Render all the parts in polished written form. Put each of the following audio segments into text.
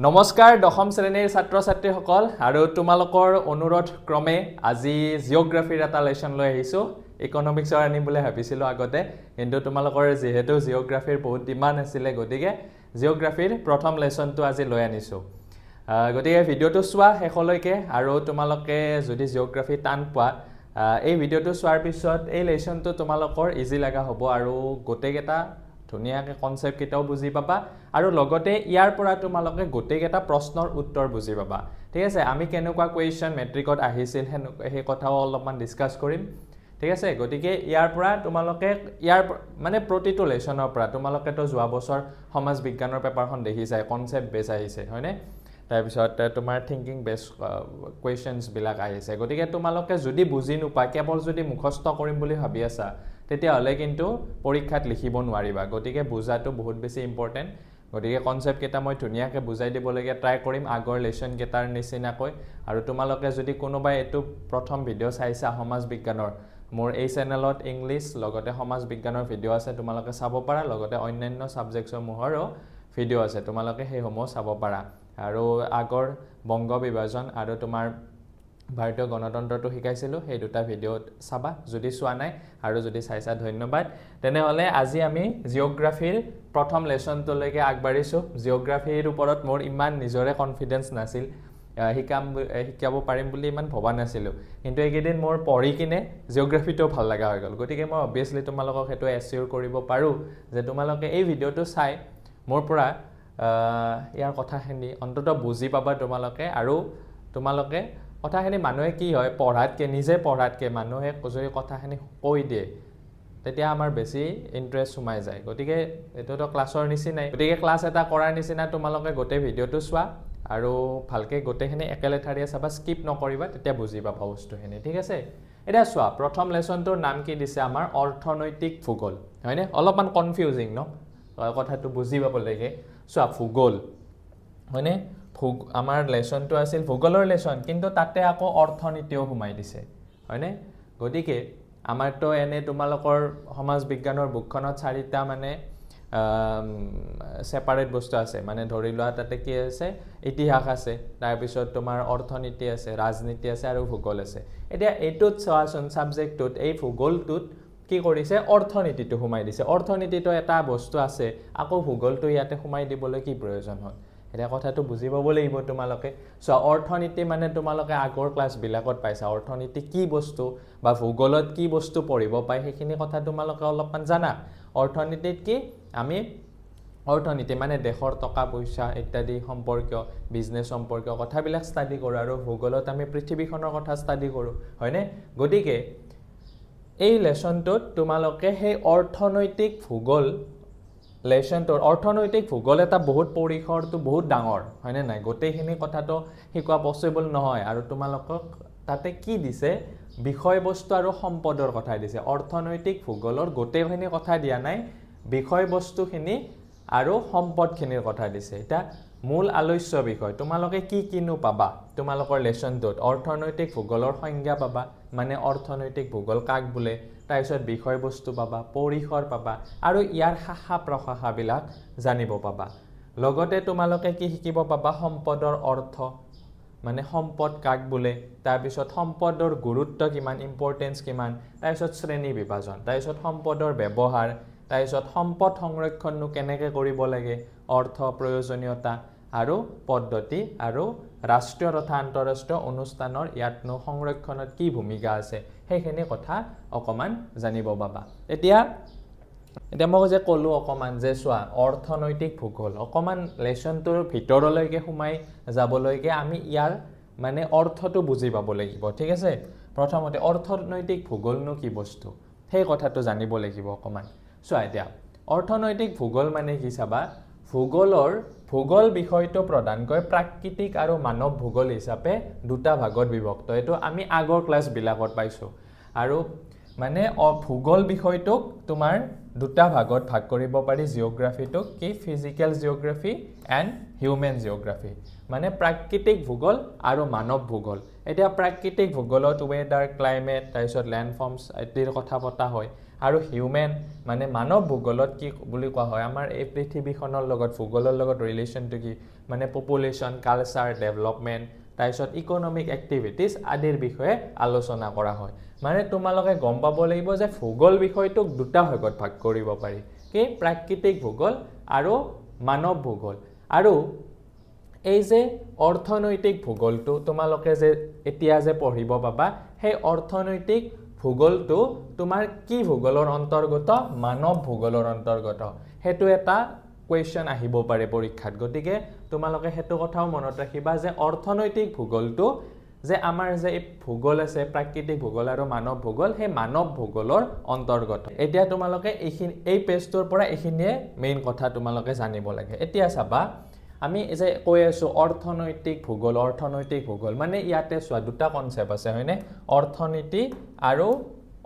নমস্কাৰ দশম শ্ৰেণীৰ ছাত্ৰ ছাত্ৰীসকল আৰু তোমালোকৰ অনুৰোধ ক্ৰমে আজি জিওগ্ৰাফিৰ এটা লেসন লৈ আহিছো ইকনমিক্সৰ আনিম বুলি ভাবিছিলো আগতে কিন্তু তোমালোকৰ যেহেতু জিওগ্ৰাফিৰ বহুত ডিমান্ড আছিল গতিকে জিওগ্ৰাফিৰ প্ৰথম লেসনটো আজি লৈ আনিছো গতিকে ভিডিওটো চোৱা শেষলৈকে আৰু তোমালোকে যদি জিওগ্ৰাফি টান পোৱা এই ভিডিওটো চোৱাৰ পিছত এই লেসনটো তোমালোকৰ ইজি লাগা হ'ব আৰু গোটেইকেটা ধুনিয়াকে কনসেপ্ট কিটাও বুজি পাবা আৰু লগতে ইয়াৰ পৰা তোমালোকে গোটেইকেটা প্ৰশ্নৰ উত্তৰ বুজি পাবা ঠিক আছে আমি কেনেকুৱা কোৱেশ্চন মেট্ৰিকত আহিছিল সেই কথাও অলপমান ডিসকাস কৰিম ঠিক আছে গতিকে ইয়াৰ পৰা তোমালোকে ইয়াৰ মানে প্ৰতিটো লেসনৰ পৰা তোমালোকে তো যোৱা বছৰ সমাজ বিজ্ঞানৰ পেপাৰখন দেখিছাই কনসেপ্ট বেস আহিছে হয়নে তাৰ পিছত তোমাৰ থিংকিং বেস কোৱেশ্চনস বিলাক আহিছে গতিকে তোমালোকে যদি বুজি নোপা কেৱল যদি মুখস্থ কৰিম বুলি ভাবি আছা তেতিয়া হলে কিন্তু পৰীক্ষাত লিখিব নোৱাৰিবা গতিকে বুজাটো বহুত বেছি ইম্পৰ্টেন্ট গতিকে কনসেপ্ট কেটা মই ধুনিয়াকে বুজাই দিব লাগে ট্ৰাই কৰিম আগৰ লেসন কেটাৰ নিচিনাকৈ আৰু তোমালোকে যদি কোনোবাই এটো প্ৰথম ভিডিও চাইছা সমাজ বিজ্ঞানৰ মোৰ এই চেনেলত ইংলিশ লগতে সমাজ বিজ্ঞানৰ ভিডিও আছে তোমালোকে চাব পাৰা লগতে অন্যান্য সাবজেক্টৰ মোহৰো ভিডিও আছে তোমালোকে সেই সমূহ চাব পাৰা আৰু আগৰ বংগ বিভাজন আৰু তোমাৰ ভাৰতীয় গণতন্ত্ৰটো শিকাইছিলো সেই দুটা ভিডিও চাবা যদি চোৱা নাই আৰু যদি চাইছা ধন্যবাদ তেনেহলে আজি আমি জিওগ্ৰাফিৰ প্ৰথম লেসনটো লৈকে আগবাঢ়িছো জিওগ্ৰাফিৰ ওপৰত মোৰ ইমান নিজৰে কনফিডেন্স নাছিল শিকাব পাৰিম বুলি ইমান ভবা নাছিলো কিন্তু এইকেদিন মোৰ পঢ়ি কিনে জিওগ্ৰাফিটো ভাল লাগা হৈ গল গতিকে মই অবিয়াসলি তোমালোকক হেতু এসিউৰ কৰিব পাৰো যে তোমালোকে এই ভিডিওটো চাই মোৰ পৰা ইয়াৰ কথাখিনি অন্তত বুজি পাবা তোমালোকে আৰু তোমালোকে কথাখিনি মানুহে কি হয় পঢ়াতকে নিজে পঢ়াতকে মানুহে যদি কথাখিনি কৈ দিয়ে তেতিয়া আমাৰ বেছি ইন্টাৰেষ্ট সুমাই যায় গতিকে এটোটো ক্লাছৰ নিচিনাই গতিকে ক্লাছ এটা কৰাৰ নিচিনা তোমালোকে গোটেই ভিডিওটো চোৱা আৰু ভালকে গোটেইখিনি একেলেঠাৰিয়া চাবা স্কিপ নকৰিবা তেতিয়া বুজি পাবা বস্তুখিনি ঠিক আছে এটা চোৱা প্ৰথম লেসনটোৰ নাম কি দিছে আমাৰ অৰ্থনৈতিক ভূগোল হয়নে অলপমান কনফিউজিং ন কথাটো বুজি পাব লাগে চোৱা ভূগোল হয়নে আমাৰ লেসনটো আছিল ভূগোলৰ লেসন কিন্তু তাতে আকৌ অৰ্থনীতিও ঘুমাই দিছে হয়নে গতিকে আমাৰটো এনে তোমালোকৰ সমাজ বিজ্ঞানৰ বুকখনত চাৰিটা মানে সেপাৰেট বস্তু আছে মানে ধৰি লোৱা তাতে কি আছে ইতিহাস আছে তাৰ পিছত তোমাৰ অৰ্থনীতি আছে ৰাজনীতি আছে আৰু ভূগোল আছে এতিয়া এটোত চোৱাচোন সাবজেক্টটোত এই ভূগোলটোত কি কৰিছে অৰ্থনীতিটো ঘুমাই দিছে অৰ্থনীতিটো এটা বস্তু আছে আকৌ ভূগোলটো ইয়াতে ঘুমাই দিবলৈ কি প্ৰয়োজন হ'ল এটা কথাটো বুজি পাব লাগিব তোমালোকে সো অৰ্থনীতি মানে তোমালোকে আগৰ ক্লাছ বিলাকত পাইছা অৰ্থনীতি কি বস্তু বা ভূগোলত কি বস্তু পঢ়িব পাই সেইখিনি কথা তোমালোকে অলপমান জানা অৰ্থনীতিত কি আমি অৰ্থনীতি মানে দেশৰ টকা পইচা ইত্যাদি সম্পৰ্কীয় বিজনেস সম্পৰ্কীয় কথাবিলাক ষ্টাডি কৰো আৰু ভূগোলত আমি পৃথিৱীখনৰ কথা ষ্টাডি কৰো হয়নে গতিকে এই লেসনটোত তোমালোকে সেই অৰ্থনৈতিক ভূগোল লেসনটোৰ অৰ্থনৈতিক ভূগোল এটা বহুত পৰিসৰটো বহুত ডাঙৰ হয়নে নাই গোটেইখিনি কথাটো শিকোৱা পসিবল নহয় আৰু তোমালোকক তাতে কি দিছে বিষয়বস্তু আৰু সম্পদৰ কথা দিছে অৰ্থনৈতিক ভূগোলৰ গোটেইখিনি কথা দিয়া নাই বিষয়বস্তুখিনি আৰু সম্পদখিনিৰ কথা দিছে এটা মূল আলোচ্য বিষয় তোমালোকে কি কিনো পাবা তোমালোকৰ লেসনটোত অৰ্থনৈতিক ভূগোলৰ সংজ্ঞা পাবা মানে অৰ্থনৈতিক ভূগোল কাক বোলে তাৰপিছত বিষয়বস্তু পাবা পৰিসৰ পাবা আৰু ইয়াৰ শাখা প্ৰশাখাবিলাক জানিব পাবা লগতে তোমালোকে কি শিকিব পাবা সম্পদৰ অৰ্থ মানে সম্পদ কাক বোলে তাৰপিছত সম্পদৰ গুৰুত্ব কিমান ইম্পৰ্টেন্স কিমান তাৰপিছত শ্ৰেণী বিভাজন তাৰপিছত সম্পদৰ ব্যৱহাৰ তাৰপিছত সম্পদ সংৰক্ষণনো কেনেকৈ কৰিব লাগে অৰ্থ প্ৰয়োজনীয়তা আৰু পদ্ধতি আৰু ৰাষ্ট্ৰীয় তথা আন্তঃৰাষ্ট্ৰীয় অনুষ্ঠানৰ ইয়াতনো সংৰক্ষণত কি ভূমিকা আছে সেইখিনি কথা অকমান জানিব পাবা এতিয়া মই যে কলো অকমান যে চোৱা অৰ্থনৈতিক ভূগোল অকমান লেসনটোৰ ভিতৰলৈকে সোমাই যাবলৈকে আমি ইয়াৰ মানে অৰ্থটো বুজি পাব লাগিব ঠিক আছে প্ৰথমতে অৰ্থনৈতিক ভূগোলনো কি বস্তু সেই কথাটো জানিব লাগিব অকমান চোৱা এতিয়া অৰ্থনৈতিক ভূগোল মানে কি চাবা ভূগোল বিষয়টো প্ৰধানকৈ প্ৰাকৃতিক আৰু মানৱ ভূগোল হিচাপে দুটা ভাগত বিভক্ত এটো আমি আগৰ ক্লাছ বিলাকত পাইছো আৰু মানে ভূগোল বিষয়টোক তোমাৰ দুটা ভাগত ভাগ কৰিব পাৰি জিওগ্ৰাফিটোক কি physical geography and human geography মানে প্ৰাকৃতিক ভূগোল আৰু মানৱ ভূগোল এতিয়া প্ৰাকৃতিক ভূগোলত ওয়েদাৰ ক্লাইমেট তাৰপিছত ল্যান্ডফৰ্মছ ইত্যাদিৰ কথা পতা হয় আৰু হিউম্যান মানে মানৱ ভূগোলত কি বুলি কোৱা হয় আমাৰ এই পৃথিৱীখনৰ লগত ভূগোলৰ লগত ৰিলেশ্যনটো কি মানে পপুলেশ্যন কালচাৰ ডেভেলপমেণ্ট তাৰপিছত ইকনমিক এক্টিভিটিজ আদিৰ বিষয়ে আলোচনা কৰা হয় মানে তোমালোকে গম পাব লাগিব যে ভূগোল বিষয়টোক দুটা ভাগত ভাগ কৰিব পাৰি কি প্ৰাকৃতিক ভূগোল আৰু মানৱ ভূগোল আৰু এই যে অৰ্থনৈতিক ভূগোলটো তোমালোকে যে এতিয়া যে পঢ়িব পাবা সেই অৰ্থনৈতিক ভূগোলটো তোমাৰ কি ভূগোলৰ অন্তৰ্গত মানৱ ভূগোলৰ অন্তৰ্গত হেতু এটা কোৱেশ্চন আহিব পাৰে পৰীক্ষাত গতিকে তোমালোকে হেতু কথাও মনত ৰাখিবা যে অৰ্থনৈতিক ভূগোলটো যে আমাৰ যে ভূগোল আছে প্ৰাকৃতিক ভূগোল আৰু মানৱ ভূগোল সেই মানৱ ভূগোলৰ অন্তৰ্গত এতিয়া তোমালোকে এই পেজটোৰ পৰা এইখিনিয়ে মেইন কথা তোমালোকে জানিব লাগে এতিয়া চাবা আমি যে কৈ আছো অৰ্থনৈতিক ভূগোল মানে ইয়াতে চোৱা দুটা কনসেপ্ট আছে হয়নে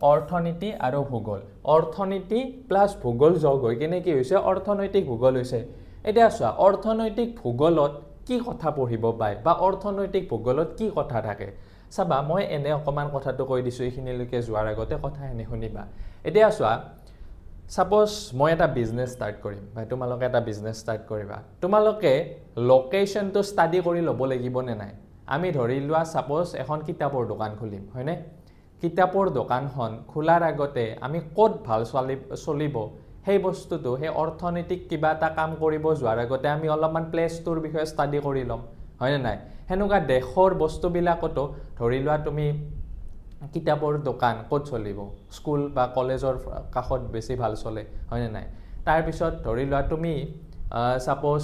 অৰ্থনীতি আৰু ভূগোল অৰ্থনীতি প্লাস ভূগোল যোগ হৈ কিনে কি হৈছে অৰ্থনৈতিক ভূগোল হৈছে এতিয়া চোৱা অৰ্থনৈতিক ভূগোলত কি কথা পঢ়িব পায় বা অৰ্থনৈতিক ভূগোলত কি কথা থাকে চাবা মই এনে অকমান কথাটো কৈ দিছো এইখিনিলৈকে যোৱাৰ আগতে কথাখিনি শুনিবা এতিয়া চোৱা সাপোজ মই এটা বিজনেস স্টাৰ্ট কৰিম বা তোমালোকে এটা বিজনেস স্টাৰ্ট কৰিবা তোমালোকে লোকেশনটো ষ্টাডি কৰি ল'ব লাগিব নে নাই আমি ধৰি লোৱা সাপোজ এখন কিতাপৰ দোকান খুলিম হয়নে কিতাপৰ দোকানখন খোলাৰ আগতে আমি ক'ত ভাল চলিব সেই বস্তুটো সেই অৰ্থনৈতিক কিবা এটা কাম কৰিব যোৱাৰ আগতে আমি অলপমান প্লেছটোৰ বিষয়ে ষ্টাডি কৰি ল'ম হয়নে নাই হেনুকা দেশৰ বস্তুবিলাকতো ধৰি লোৱা তুমি কিতাপৰ দোকান ক'ত চলিব স্কুল বা কলেজৰ কাষত বেছি ভাল চলে হয়নে নাই তাৰ পিছত ধৰি লোৱা তুমি সাপোজ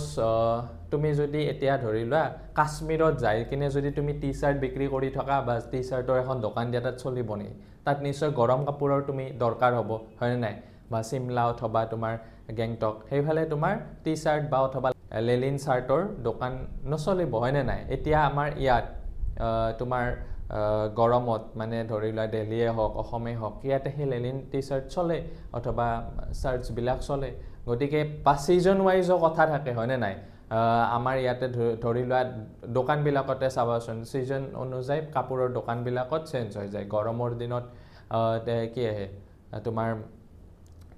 তুমি যদি এতিয়া ধৰি লোৱা কাশ্মীৰত যাই কিনে যদি তুমি টি-শাৰ্ট বিক্ৰী কৰি থকা বা টি-শাৰ্টৰ এখন দোকান দিয়া তাত চলিব নি তাত নিশ্চয় গৰম কাপোৰৰ তুমি দৰকাৰ হ'ব হয়নে নাই বা সিমলা অথবা তোমাৰ গেংটক সেইফালে তোমাৰ টি-শাৰ্ট বা অথবা লেলিন শাৰ্টৰ দোকান নচলিব হয়নে নাই এতিয়া আমাৰ ইয়াত তোমাৰ গৰমত মানে ধৰি লোৱা দিল্লীয়ে হওক অসমে হওক ইয়াতে হে লেলিন টি-শাৰ্ট চলে অথবা শাৰ্টস বিলাক চলে গতিকে বা সিজন ওয়াইজৰ কথা থাকে হয়নে নাই আমাৰ ইয়াতে ধৰি লোৱা দোকান বিলাকতে চাবাচোন সিজন অনুযায়ী কাপোৰৰ দোকান বিলাকত চেঞ্জ হৈ যায় গৰমৰ দিনত কি আহে তোমাৰ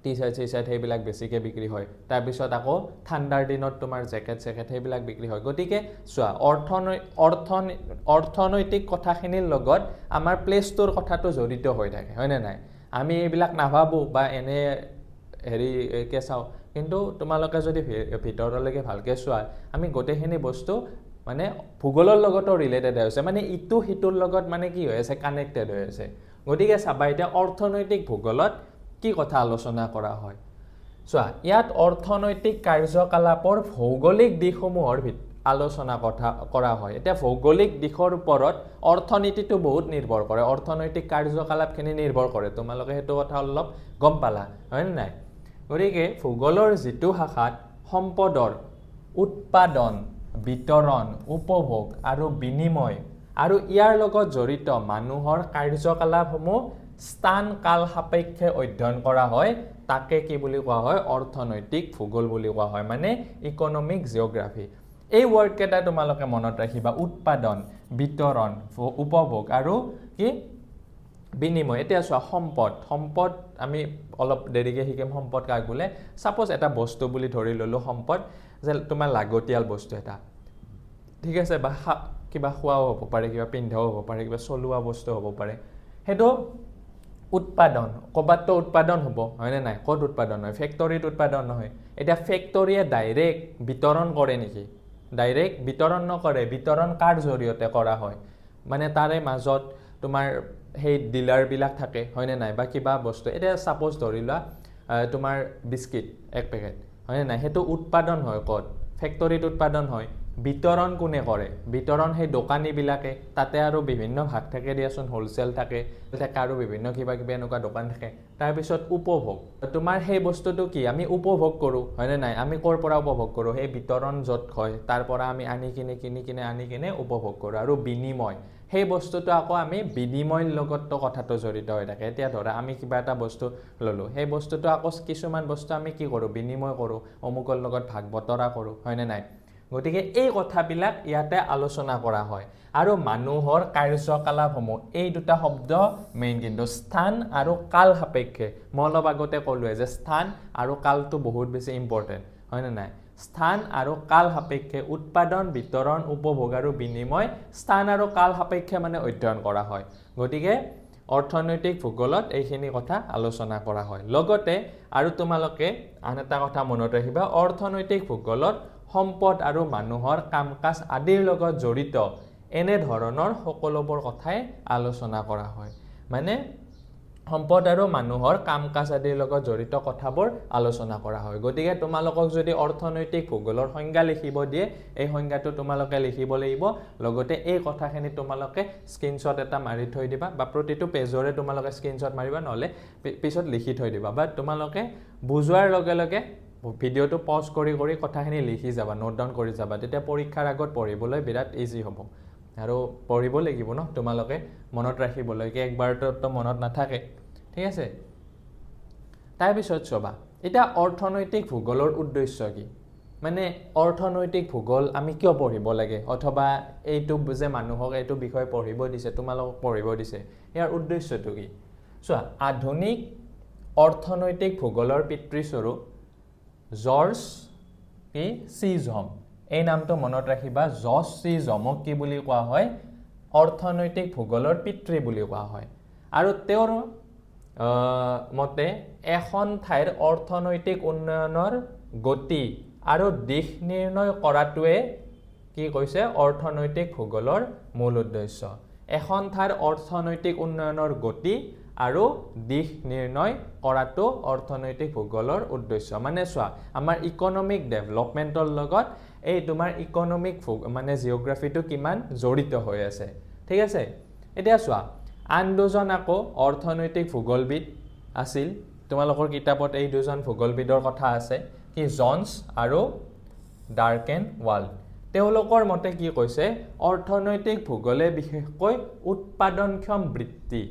টি-শাৰ্ট সেইবিলাক বেছিকে বিক্ৰী হয় তাৰ পিছত আকৌ ঠাণ্ডাৰ দিনত তোমাৰ জেকেট সেইবিলাক বিক্ৰী হয় গতিকে চোৱা অৰ্থনৈতিক কথাখিনিৰ লগত আমাৰ প্লেছটোৰ কথাটো জড়িত হৈ থাকে হয়নে নাই আমি এইবিলাক নাভাবো বা এনে হেৰি কে চাও কিন্তু তোমালোকে যদি ভিতৰলৈকে ভালকে চোৱা আমি গোটেইখিনি বস্তু মানে ভূগোলৰ লগতো ৰিলেটেড হৈছে মানে ইটো হিটোৰ লগত মানে কি হৈ আছে কানেক্টেড হৈ আছে গতিকে চাবা এতিয়া অৰ্থনৈতিক ভূগোলত কি কথা আলোচনা কৰা হয় চোৱা ইয়াত অৰ্থনৈতিক কাৰ্যকলাপৰ ভৌগোলিক দিশসমূহৰ আলোচনা কৰা হয় এতিয়া ভৌগোলিক দিশৰ ওপৰত অৰ্থনীতিটো বহুত নিৰ্ভৰ কৰে অৰ্থনৈতিক কাৰ্যকলাপখিনি নিৰ্ভৰ কৰে তোমালোকে হেতু কথা অলপ গম পালা হয় নাই গতিকে ভূগোলৰ যিটো শাখাত সম্পদৰ উৎপাদন বিতৰণ উপভোগ আৰু বিনিময় আৰু ইয়াৰ লগত জড়িত মানুহৰ কাৰ্যকলাপসমূহ স্থান কাল সাপেক্ষে অধ্যয়ন কৰা হয় তাকে কি বুলি কোৱা হয় অৰ্থনৈতিক ভূগোল বুলি কোৱা হয় মানে ইকনমিক জিওগ্ৰাফি এই ওয়াৰ্ড কেটা তোমালোকে মনত ৰাখিবা উৎপাদন বিতৰণ উপভোগ আৰু কি বিনিময় এতিয়া চোৱা সম্পদ আমি অলপ দেৰিকে শিকিম সম্পদ কাক বোলে সাপোজ এটা বস্তু বুলি ধৰি ললো সম্পদ যে তোমাৰ লাগতিয়াল বস্তু এটা ঠিক আছে বা কিবা খোৱাও হ'ব পাৰে কিবা পিন্ধাও হ'ব পাৰে কিবা চলোৱা বস্তু হ'ব পাৰে হেতু উৎপাদন কবাতো উৎপাদন হ'ব হয়নে নাই ক'ত উৎপাদন হয় ফ্যাক্টৰীত উৎপাদন নহয় এটা ফ্যাক্টৰীয়ে ডাইৰেক্ট বিতৰণ কৰে নেকি ডাইৰেক্ট বিতৰণ নকৰে বিতৰণ কাৰ জৰিয়তে কৰা হয় মানে তাৰে মাজত তোমাৰ সেই ডিলাৰ বিলাক থাকে হয়নে নাই বা কিবা বস্তু এটা সাপোজ ধৰিলা তোমাৰ বিস্কিট এক পেকেট হয়নে নাই হেতু উৎপাদন হয় ক'ত ফ্যাক্টৰীত উৎপাদন হয় বিতৰণ কোনে কৰে বিতৰণ সেই দোকানী বিলাকে তাতে আৰু বিভিন্ন ভাগ থাকে দিয়াচোন হোলসেল থাকে আৰু বিভিন্ন কিবা এনেকুৱা দোকান থাকে তাৰ পিছত উপভোগ তোমাৰ সেই বস্তুটো কি আমি উপভোগ কৰো হয়নে নাই আমি কৰ পৰা উপভোগ কৰো সেই বিতৰণ যত হয় তাৰ পৰা আমি আনি কিনে উপভোগ কৰো আৰু বিনিময় সেই বস্তুটো আকৌ আমি বিনিময়ৰ লগতটো কথাটো জড়িত হৈ থাকে এতিয়া ধৰা আমি কিবা এটা বস্তু ললো সেই বস্তুটো আকৌ কিছুমান বস্তু আমি কি কৰো বিনিময় কৰো অমুকৰ লগত ভাগ বতৰা কৰো হয়নে নাই গতিকে এই কথাবিলাক ইয়াতে আলোচনা কৰা হয় আৰু মানুহৰ কাৰ্যকলাপসমূহ এই দুটা শব্দ মেইন কিন্তু স্থান আৰু কাল সাপেক্ষে মই অলপ আগতে ক'লোৱে যে স্থান আৰু কালটো বহুত বেছি ইম্পৰ্টেণ্ট হয় না নাই স্থান আৰু কাল সাপেক্ষে উৎপাদন বিতৰণ উপভোগ আৰু বিনিময় স্থান আৰু কাল সাপেক্ষে মানে অধ্যয়ন কৰা হয় গতিকে অৰ্থনৈতিক ভূগোলত এইখিনি কথা আলোচনা কৰা হয় লগতে আৰু তোমালোকে আন এটা কথা মনত ৰাখিবা অৰ্থনৈতিক ভূগোলত সম্পদ আৰু মানুহৰ কাম-কাজ আদিৰ লগত জড়িত এনে ধৰণৰ সকলোবোৰ কথাই আলোচনা কৰা হয় মানে সম্পদ আৰু মানুহৰ কাম-কাজ আদিৰ লগত জড়িত কথাবোৰ আলোচনা কৰা হয় গতিকে তোমালোকক যদি অৰ্থনৈতিক ভূগোলৰ সংজ্ঞা লিখিব দিয়ে এই সংজ্ঞাটো তোমালোকে লিখিব লাগিব লগতে এই কথাখিনি তোমালোকে স্ক্ৰিনশ্বট এটা মাৰি থৈ দিবা বা প্ৰতিটো পেজৰে তোমালোকে স্ক্ৰিনশ্বট মাৰিবা নহলে পিছত লিখি থৈ দিবা বা তোমালোকে বুজোৱাৰ লগে লগে ভিডিওটো পজ কৰি কৰি কথাখিনি লিখি যাবা নোট ডাউন কৰি যাবা তেতিয়া পৰীক্ষাৰ আগত পঢ়িবলৈ বিৰাট ইজি হ'ব আৰু পঢ়িব লাগিব ন তোমালোকে মনত ৰাখিবলৈ কি একবাৰটো মনত নাথাকে ঠিক আছে তাৰ পিছত চবা এটা অৰ্থনৈতিক ভূগোলৰ উদ্দেশ্য কি মানে অৰ্থনৈতিক ভূগোল আমি কিয় পঢ়িব লাগে অথবা এইটো যে মানুহক এইটো বিষয় পঢ়িব দিছে তোমালোকক পঢ়িব দিছে ইয়াৰ উদ্দেশ্যটো কি চোৱা আধুনিক অৰ্থনৈতিক ভূগোলৰ পিতৃস্বৰূপ জৰ্জ কি চিজম এই নামটো মনত ৰাখিবা জৰ্জ চিজমক কি বুলি কোৱা হয় অৰ্থনৈতিক ভূগোলৰ পিতৃ বুলি কোৱা হয় আৰু তেওঁৰ মতে এখন ঠাইৰ অৰ্থনৈতিক উন্নয়নৰ গতি আৰু দিশ নিৰ্ণয় কৰাটোৱে কি কৈছে অৰ্থনৈতিক ভূগোলৰ মূল উদ্দেশ্য এখন ঠাইৰ অৰ্থনৈতিক উন্নয়নৰ গতি আৰু দিশ নিৰ্ণয় কৰাটো অৰ্থনৈতিক ভূগোলৰ উদ্দেশ্য মানে চোৱা আমাৰ ইকনমিক ডেভেলপমেন্টৰ লগত এই তোমাৰ ইকনমিক মানে জিওগ্ৰাফিটো কিমান জড়িত হৈ আছে ঠিক আছে এতিয়া চোৱা আন দুজন আকৌ অৰ্থনৈতিক ভূগোলবিদ আছিল তোমালোকৰ কিতাপত এই দুজন ভূগোলবিদৰ কথা আছে কি জনছ আৰু ডাৰ্কেন ৱাল তেওঁলোকৰ মতে কি কৈছে অৰ্থনৈতিক ভূগোলে বিশেষকৈ উৎপাদনক্ষম বৃত্তি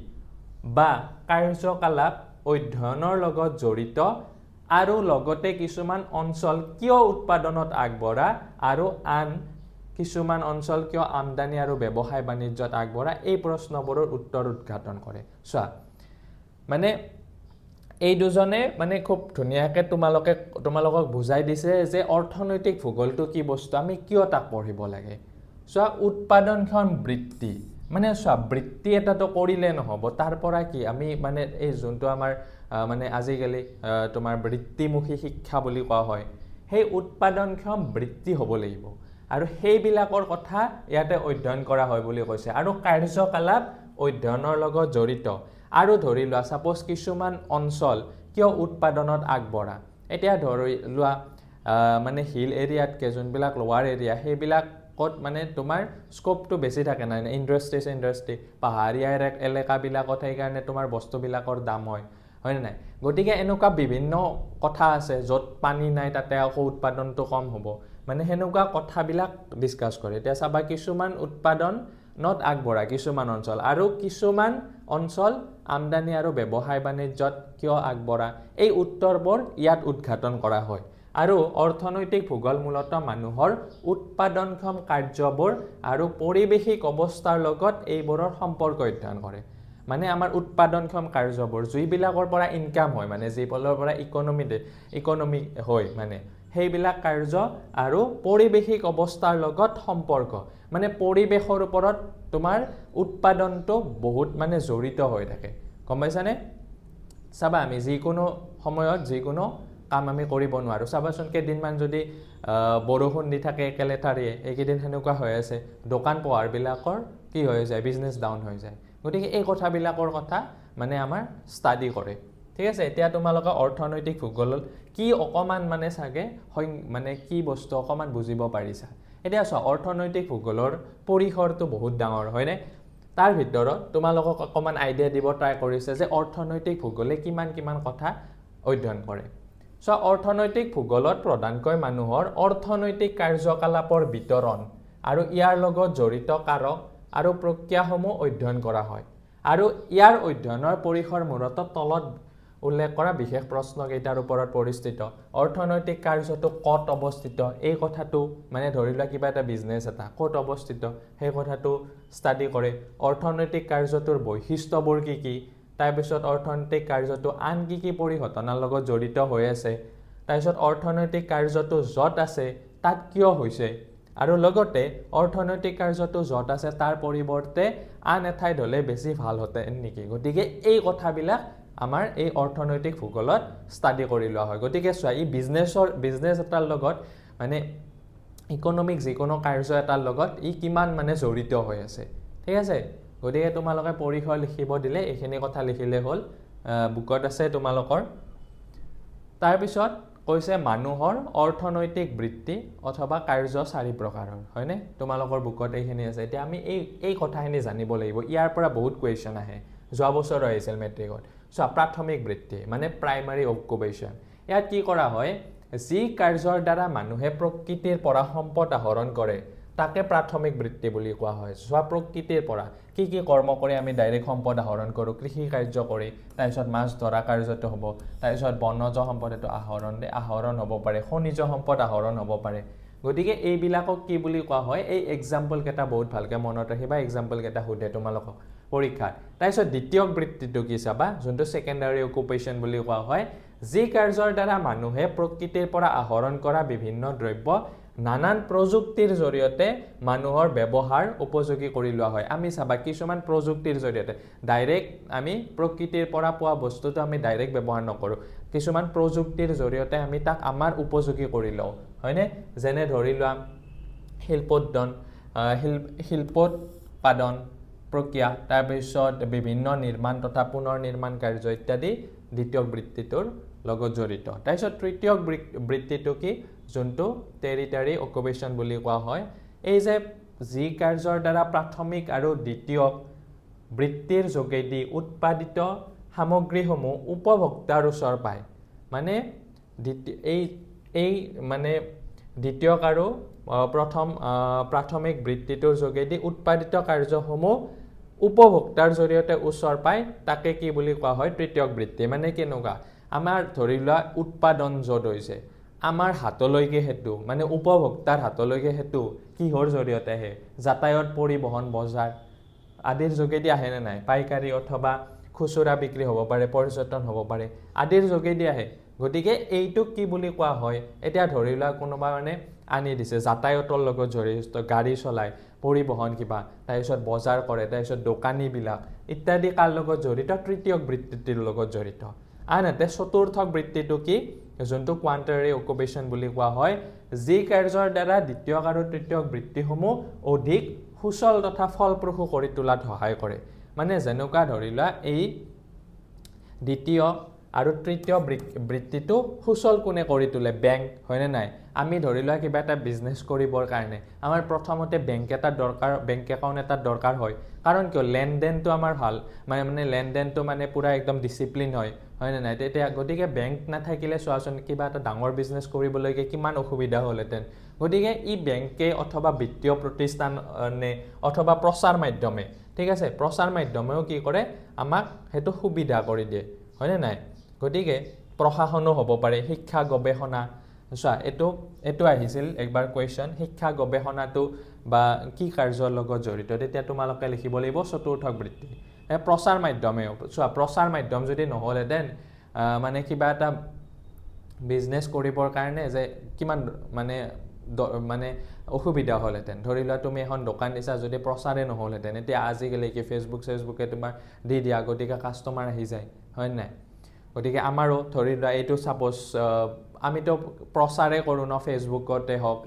বা কাৰ্যকলাপ অধ্যয়নৰ লগত জড়িত আৰু লগতে কিছুমান অঞ্চল কিয় উৎপাদনত আগবঢ়া আৰু আন কিছুমান অঞ্চল কিয় আমদানি আৰু ব্যৱসায় বাণিজ্যত আগবঢ়া এই প্ৰশ্নবোৰৰ উত্তৰ উদ্ঘাটন কৰে চোৱা মানে এই দুজনে মানে খুব ধুনীয়াকৈ তোমালোকক বুজাই দিছে যে অৰ্থনৈতিক ভূগোলটো কি বস্তু আমি কিয় তাক পঢ়িব লাগে চোৱা উৎপাদনক্ষম বৃত্তি মানে চোৱা বৃত্তি এটাতো কৰিলে নহ'ব তাৰ পৰা কি আমি মানে এই যোনটো আমাৰ মানে আজিকালি তোমাৰ বৃত্তিমুখী শিক্ষা বুলি কোৱা হয় সেই উৎপাদনক্ষম বৃত্তি হ'ব লাগিব আৰু সেইবিলাকৰ কথা ইয়াতে অধ্যয়ন কৰা হয় বুলি কৈছে আৰু কাৰ্যকলাপ অধ্যয়নৰ লগত জড়িত আৰু ধৰি লোৱা সাপোজ কিছুমান অঞ্চল কিয় উৎপাদনত আগবঢ়া এতিয়া ধৰি লোৱা মানে হিল এৰিয়াতকে যোনবিলাক লোৱাৰ এৰিয়া সেইবিলাকত মানে তোমাৰ স্কোপটো বেছি থাকে না ইণ্ডাষ্ট্ৰি পাহাৰীয়া এলেকাবিলাকত সেইকাৰণে তোমাৰ বস্তুবিলাকৰ দাম হয় নাই গতিকে এনেকুৱা বিভিন্ন কথা আছে য'ত পানী নাই তাতে আকৌ উৎপাদনটো কম হ'ব মানে হেনেকুৱা কথাবিলাক ডিসকাস কৰে এতিয়া চাবা কিছুমান উৎপাদনত আগবঢ়া কিছুমান অঞ্চল আৰু কিছুমান অঞ্চল আমদানি আৰু ব্যৱসায় বাণিজ্যত কিয় আগবঢ়া এই উত্তৰবোৰ ইয়াত উদ্ঘাটন কৰা হয় আৰু অৰ্থনৈতিক ভূগোল মূলতঃ মানুহৰ উৎপাদনক্ষম কাৰ্যবোৰ আৰু পৰিৱেশিক অৱস্থাৰ লগত এইবোৰৰ সম্পৰ্ক অধ্যয়ন কৰে মানে আমাৰ উৎপাদনক্ষম কাৰ্যবোৰ যিবিলাকৰ পৰা ইনকাম হয় মানে যিবিলাকৰ পৰা ইকনমি হয় মানে সেইবিলাক কাৰ্য আৰু পৰিৱেশিক অৱস্থাৰ লগত সম্পৰ্ক মানে পৰিৱেশৰ ওপৰত তোমাৰ উৎপাদনটো বহুত মানে জড়িত হৈ থাকে গম পাইছানে চাবা আমি যিকোনো সময়ত যিকোনো কাম আমি কৰিব নোৱাৰো চাবাচোন কেদিনমান যদি বৰষুণ দি থাকে একেলেঠাৰিয়ে এইকেদিন হেনেকুৱা হৈ আছে দোকান পোহাৰ বিলাকৰ কি হৈ যায় বিজনেস ডাউন হৈ যায় গতিকে এই কথাবিলাকৰ কথা মানে আমাৰ ষ্টাডি কৰে ঠিক আছে এতিয়া তোমালোকে অৰ্থনৈতিক ভূগোল কি অকমান মানে সাগে মানে কি বস্তু অকমান বুজিব পাৰিছা এতিয়া চোৱা অৰ্থনৈতিক ভূগোলৰ পৰিসৰটো বহুত ডাঙৰ হয়নে তাৰ ভিতৰত তোমালোকক অকমান আইডিয়া দিব ট্ৰাই কৰিছে যে অৰ্থনৈতিক ভূগোলে কিমান কথা অধ্যয়ন কৰে সো অৰ্থনৈতিক ভূগোলত প্ৰধানকৈ মানুহৰ অৰ্থনৈতিক কাৰ্যকলাপৰ বিতৰণ আৰু ইয়াৰ লগত জড়িত কাৰক আৰু প্ৰক্ৰিয়াসমূহ অধ্যয়ন কৰা হয় আৰু ইয়াৰ অধ্যয়নৰ পৰিসৰ মূলত তলত উল্লেখ কৰা বিশেষ প্ৰশ্নকেইটাৰ ওপৰত পৰিস্থিত অৰ্থনৈতিক কাৰ্যটো ক'ত অৱস্থিত এই কথাটো মানে ধৰি লোৱা কিবা এটা বিজনেছ এটা ক'ত অৱস্থিত সেই কথাটো ষ্টাডি কৰে অৰ্থনৈতিক কাৰ্যটোৰ বৈশিষ্ট্যবোৰ কি তাৰপিছত অৰ্থনৈতিক কাৰ্যটো আন কি পৰিঘটনাৰ লগত জড়িত হৈ আছে তাৰপিছত অৰ্থনৈতিক কাৰ্যটো য'ত আছে তাত কিয় হৈছে আৰু লগতে অৰ্থনৈতিক কাৰ্যটো য'ত আছে তাৰ পৰিৱৰ্তে আন এঠাইত হ'লে বেছি ভাল হতে নেকি গতিকে এই কথাবিলাক আমাৰ এই অৰ্থনৈতিক ভূগোলত ষ্টাডি কৰি লোৱা হয় গতিকে চোৱা এই বিজনেছ এটাৰ লগত মানে ইকনমিক যিকোনো কাৰ্য এটাৰ লগত ই কিমান মানে জড়িত হৈ আছে ঠিক আছে গতিকে তোমালোকে পৰিসৰ লিখিব দিলে এইখিনি কথা লিখিলে হ'ল বুকত আছে তোমালোকৰ তাৰপিছত কৈছে মানুহৰ অৰ্থনৈতিক বৃত্তি অথবা কাৰ্য 4 প্ৰকাৰৰ হয়নে তোমালোকৰ বুকত এইখিনি আছে এতিয়া আমি এই কথাখিনি জানিব লাগিব ইয়াৰ পৰা বহুত কোৱেশ্চন আহে যোৱা বছৰ আহিছিল মেট্ৰিকত সো প্ৰাথমিক বৃত্তি মানে প্ৰাইমাৰী অকুপেশ্যন ইয়াত কি কৰা হয় যি কাৰ্যৰ দ্বাৰা মানুহে প্ৰকৃতিৰ পৰা সম্পদ আহৰণ কৰে তাকে প্ৰাথমিক বৃত্তি বুলি কোৱা হয় সো প্ৰকৃতিৰ পৰা কি কৰ্ম কৰি আমি ডাইৰেক্ট সম্পদ আহৰণ কৰো কৃষি কাৰ্য কৰি তাৰপিছত মাছ ধৰা কাৰ্যটো হ'ব তাৰপিছত বনজ সম্পদ এটো আহৰণ হ'ব পাৰে খনিজ সম্পদ আহৰণ হ'ব পাৰে গতিকে এইবিলাকক কি বুলি কোৱা হয় এই এক্সাম্পল কেটা বহুত ভালকে মনত ৰাখিবা এক্সাম্পল কেটা হুদে তোমালোকক পৰীক্ষা তাৰপিছত দ্বিতীয় বৃত্তিটো কি চাবা যোনটো সেকেন্ডাৰী অকুপেশ্যন বুলি কোৱা হয় যি কাৰ্যৰ দ্বাৰা মানুহে প্ৰকৃতিৰ পৰা আহৰণ কৰা বিভিন্ন দ্ৰব্য নানান প্ৰযুক্তিৰ জৰিয়তে মানুহৰ ব্যৱহাৰ উপযোগী কৰি লোৱা হয় আমি চাবা কিছুমান প্ৰযুক্তিৰ জৰিয়তে ডাইৰেক্ট আমি প্ৰকৃতিৰ পৰা পোৱা বস্তুটো আমি ডাইৰেক্ট ব্যৱহাৰ নকৰো কিছুমান প্ৰযুক্তিৰ জৰিয়তে আমি তাক আমাৰ উপযোগী কৰি লওঁ হয়নে যেনে ধৰি লোৱা শিল্পোৎপাদন প্ৰক্ৰিয়া তাৰপিছত বিভিন্ন নিৰ্মাণ তথা পুনৰ নিৰ্মাণ কাৰ্য ইত্যাদি দ্বিতীয় বৃত্তিটোৰ লগত জড়িত তাৰপিছত তৃতীয় বৃত্তিটো কি যোনটো টেৰিটৰি অকুপেশ্যন বুলি কোৱা হয় এই যে যি কাৰ্যৰ দ্বাৰা প্ৰাথমিক আৰু দ্বিতীয় বৃত্তিৰ যোগেদি উৎপাদিত সামগ্ৰীসমূহ উপভোক্তাৰ ওচৰ পায় মানে এই মানে দ্বিতীয় আৰু প্ৰথম প্ৰাথমিক বৃত্তিটোৰ যোগেদি উৎপাদিত কাৰ্যসমূহ উপভোক্তাৰ জৰিয়তে ওচৰ পায় তাকে কি বুলি কোৱা হয় তৃতীয় বৃত্তি মানে কেনেকুৱা আমাৰ ধৰি লোৱা উৎপাদন য'ত হৈছে আমাৰ হাতলৈকে হেতু মানে উপভোক্তাৰ হাতলৈকে হেতু কিহৰ জৰিয়তে আহে যাতায়াত পৰিবহন বজাৰ আদিৰ যোগেদি আহে নে নাই পাইকাৰী অথবা খুচুৰা বিক্ৰী হ'ব পাৰে পৰ্যটন হ'ব পাৰে আদিৰ যোগেদি আহে গতিকে এইটোক কি বুলি কোৱা হয় এতিয়া ধৰি লোৱা কোনোবা মানে আনি দিছে যাতায়াতৰ লগত জড়িত গাড়ী চলাই পৰিবহন কিবা তাৰপিছত বজাৰ কৰে তাৰপিছত দোকানী বিলাক ইত্যাদি কাৰ লগত জড়িত তৃতীয় বৃত্তিৰ লগত জড়িত আনহাতে চতুৰ্থ বৃত্তিটো কি যোনটো কোৱান্টাৰী অকুপেশ্যন বুলি কোৱা হয় যি কাৰ্যৰ দ্বাৰা দ্বিতীয় আৰু তৃতীয় বৃত্তিসমূহ অধিক সুচল তথা ফলপ্ৰসূ কৰি তোলাত সহায় কৰে মানে যেনেকুৱা ধৰি লোৱা এই দ্বিতীয় আৰু তৃতীয় বৃত্তিটো সুচল কোনে কৰি তোলে বেংক হয়নে নাই আমি ধৰি লোৱা কিবা এটা বিজনেছ কৰিবৰ কাৰণে আমাৰ প্ৰথমতে বেংক একাউণ্ট এটা দৰকাৰ হয় কাৰণ কিয় লেনদেনটো আমাৰ ভাল মানে লেনদেনটো মানে পুৰা একদম ডিসিপ্লিন হয় হয়নে নাই তেতিয়া গতিকে বেংক নাথাকিলে চোৱাচোন কিবা এটা ডাঙৰ বিজনেছ কৰিবলৈকে কিমান অসুবিধা হ'লহেঁতেন গতিকে ই বেংকে অথবা বিত্তীয় প্ৰতিষ্ঠানে অথবা প্ৰচাৰ মাধ্যমে ঠিক আছে প্ৰচাৰ মাধ্যমেও কি কৰে আমাক হেতু সুবিধা কৰি দিয়ে হয়নে নাই গতিকে প্ৰশাসনো হ'ব পাৰে শিক্ষা গৱেষণা চোৱা এটো আহিছিল একবাৰ কোৱেশ্চন শিক্ষা গৱেষণাটো বা কি কাৰ্যৰ লগত জড়িত তেতিয়া তোমালোকে লিখিব লাগিব চতুৰ্থ বৃত্তি প্ৰচাৰ মাধ্যমে চোৱা প্ৰচাৰ মাধ্যম যদি নহ'লেহেঁতেন মানে কিবা এটা বিজনেছ কৰিবৰ কাৰণে যে কিমান মানে অসুবিধা হ'লহেঁতেন ধৰি লোৱা তুমি এখন দোকান দিছা যদি প্ৰচাৰে নহ'লহেঁতেন এতিয়া আজিকালি কি ফেচবুকে তোমাৰ দি দিয়া গতিকে কাষ্টমাৰ আহি যায় হয় নাই গতিকে আমাৰো ধৰি লোৱা এইটো সাপোজ আমিতো প্ৰচাৰে কৰোঁ ন ফেচবুকতে হওক